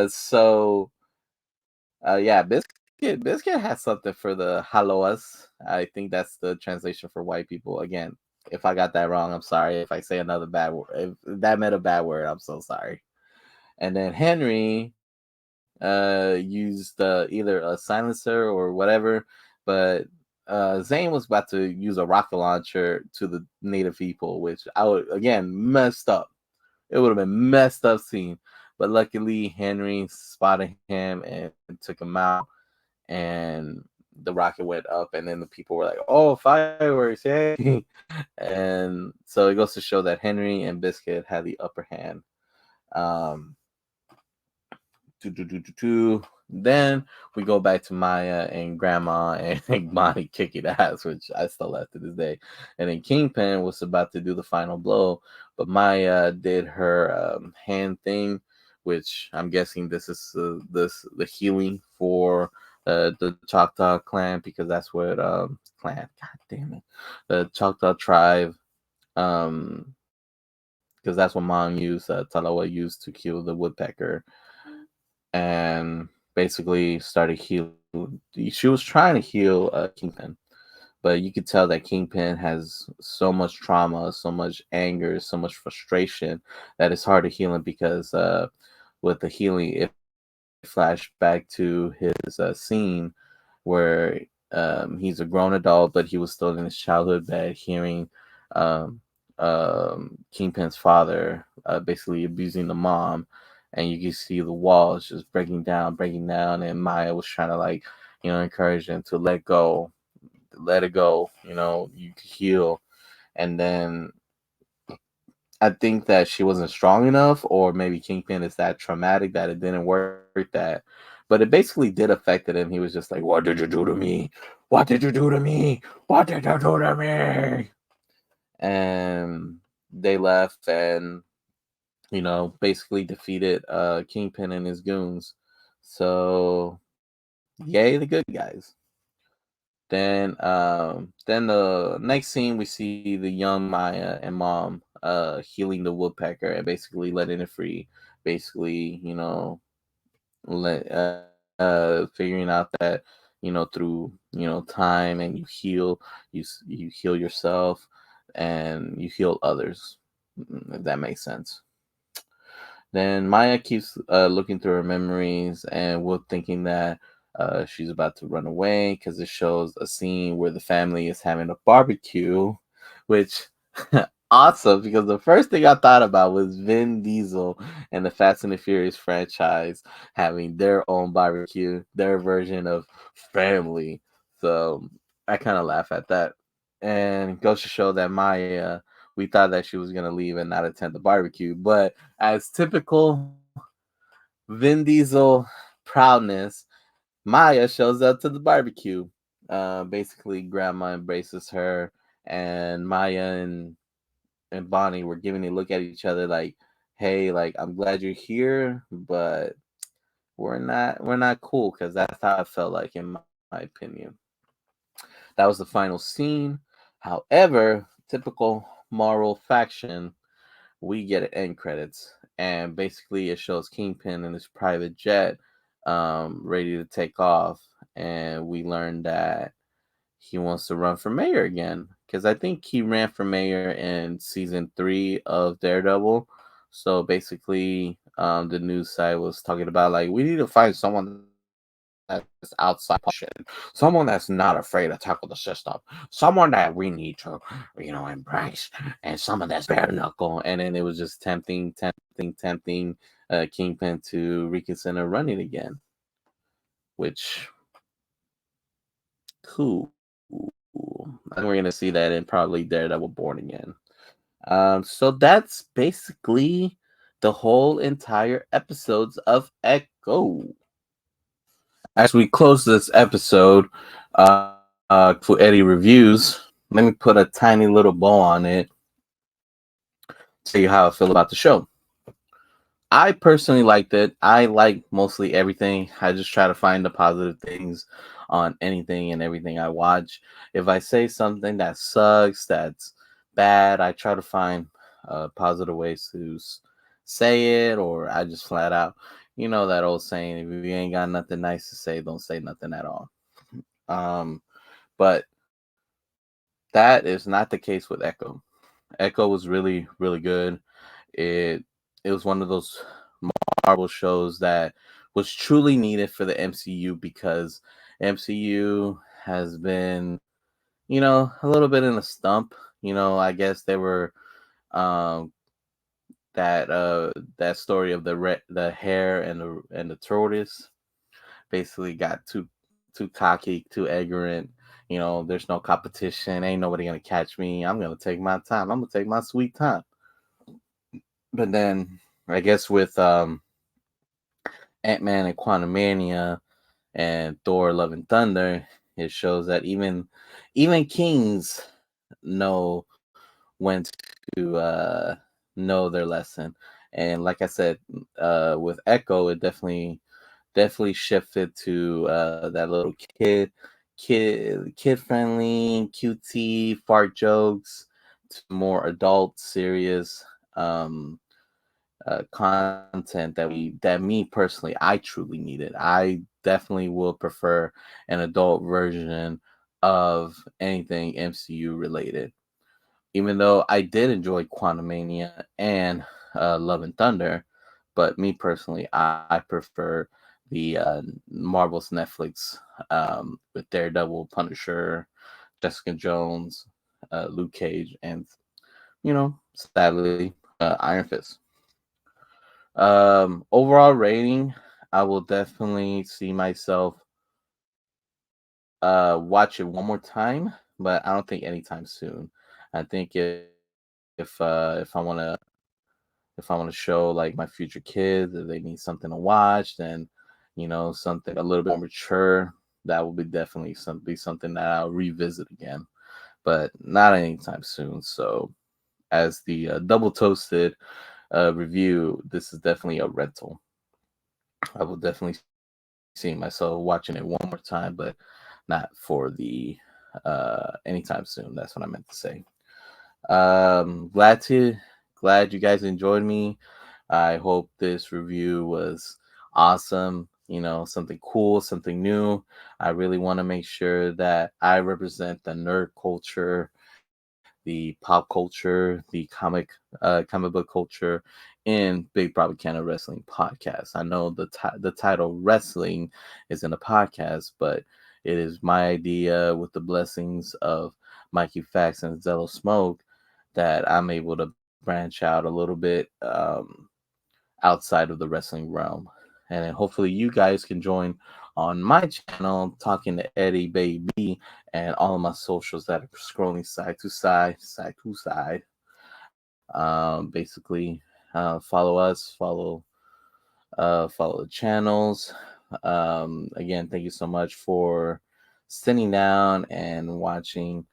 So yeah, Biscuit has something for the Haloas. I think that's the translation for white people. Again, if I got that wrong, I'm sorry. If I say another bad word, if that meant a bad word, I'm so sorry. And then Henry used either a silencer or whatever, but Zane was about to use a rocket launcher to the native people, which I would again messed up. It would have been messed up scene. But luckily Henry spotted him and took him out, and the rocket went up, and then the people were like, "Oh, fireworks, yay!" And so it goes to show that Henry and Biscuit had the upper hand. Um, Then we go back to Maya and Grandma and Bonnie kicking ass, which I still love to this day. And then Kingpin was about to do the final blow, but Maya did her hand thing, which I'm guessing this is the healing for the Choctaw clan because that's what clan. God damn it, the Choctaw tribe. Because that's what Mom used, Talawa used to kill the woodpecker, and basically started healing. She was trying to heal Kingpin, but you could tell that Kingpin has so much trauma, so much anger, so much frustration that it's hard to heal him because with the healing, it flashed back to his scene where he's a grown adult, but he was still in his childhood bed hearing um, Kingpin's father basically abusing the mom, and you can see the walls just breaking down, and Maya was trying to like, encourage him to let it go, you can heal, and then I think that she wasn't strong enough, or maybe Kingpin is that traumatic that it didn't work that. But it basically did affect him. He was just like, "What did you do to me? What did you do to me? What did you do to me?" And they left, and basically defeated Kingpin and his goons. So yay, the good guys. Then the next scene we see the young Maya and mom healing the woodpecker and basically letting it free. Basically, figuring out that through time, and you heal, you heal yourself, and you heal others. If that makes sense. Then Maya keeps looking through her memories, and we're thinking that she's about to run away because it shows a scene where the family is having a barbecue, which awesome, because the first thing I thought about was Vin Diesel and the Fast and the Furious franchise having their own barbecue, their version of family. So I kind of laugh at that. And it goes to show that Maya, we thought that she was going to leave and not attend the barbecue. But as typical Vin Diesel proudness, Maya shows up to the barbecue. Basically, Grandma embraces her, and Maya and Bonnie were giving a look at each other like, "Hey, like I'm glad you're here, but we're not cool," because that's how it felt like in my opinion. That was the final scene. However, typical Marvel faction, we get an end credits, and basically it shows Kingpin in his private jet, ready to take off, and we learn that he wants to run for mayor again, because I think he ran for mayor in season 3 of Daredevil. So basically, the news site was talking about like, we need to find someone that's outside politician, someone that's not afraid to tackle the system, someone that we need to, embrace, and someone that's bare knuckle. And then it was just tempting Kingpin to reconsider running again, which cool. I think we're gonna see that in probably Daredevil Born Again. So that's basically the whole entire episodes of Echo. As we close this episode, for Eddie reviews, let me put a tiny little bow on it. Tell you how I feel about the show. I personally liked it. I like mostly everything. I just try to find the positive things on anything and everything I watch. If I say something that sucks, that's bad, I try to find positive ways to say it, or I just flat out, that old saying, if you ain't got nothing nice to say, don't say nothing at all. But that is not the case with Echo. Echo was really, really good. It was one of those Marvel shows that was truly needed for the MCU, because MCU has been, a little bit in a stump. I guess they were um that story of the hare and the tortoise basically got too cocky, too ignorant. There's no competition. Ain't nobody gonna catch me. I'm gonna take my time. I'm gonna take my sweet time. But then I guess with Ant-Man and Quantumania and Thor: Love and Thunder, it shows that even kings know when to know their lesson. And like I said, with Echo, it definitely shifted to that little kid friendly, cutesy fart jokes, to more adult, serious content that me personally I truly needed. I definitely will prefer an adult version of anything MCU related. Even though I did enjoy Quantumania and Love and Thunder, but me personally, I prefer the Marvel's Netflix, with Daredevil, Punisher, Jessica Jones, Luke Cage, and sadly, Iron Fist. Overall rating, I will definitely see myself watch it one more time, but I don't think anytime soon. I think if if I want to show like my future kids that they need something to watch, then something a little bit more mature, that will be definitely something that I'll revisit again, but not anytime soon. So as the double toasted review, this is definitely a rental. I will definitely see myself watching it one more time, but not for the anytime soon. That's what I meant to say. Glad you guys enjoyed me. I hope this review was awesome. Something cool, something new. I really want to make sure that I represent the nerd culture, the pop culture, the comic book culture in Big Propaganda Wrestling Podcast. I know the title wrestling is in the podcast, but it is my idea with the blessings of Mikey Fax and Zello Smoke that I'm able to branch out a little bit outside of the wrestling realm. And then hopefully you guys can join on my channel, Talking to Eddie Baby, and all of my socials that are scrolling side to side, side to side. Basically, follow us, follow the channels. Again, thank you so much for sitting down and watching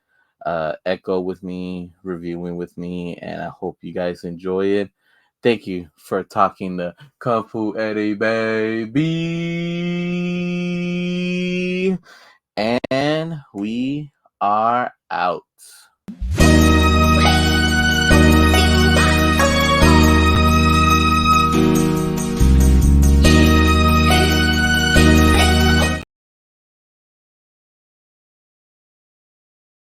Echo with me, reviewing with me, and I hope you guys enjoy it. Thank you for talking to Kung Fu Eddie Baby. And we are out.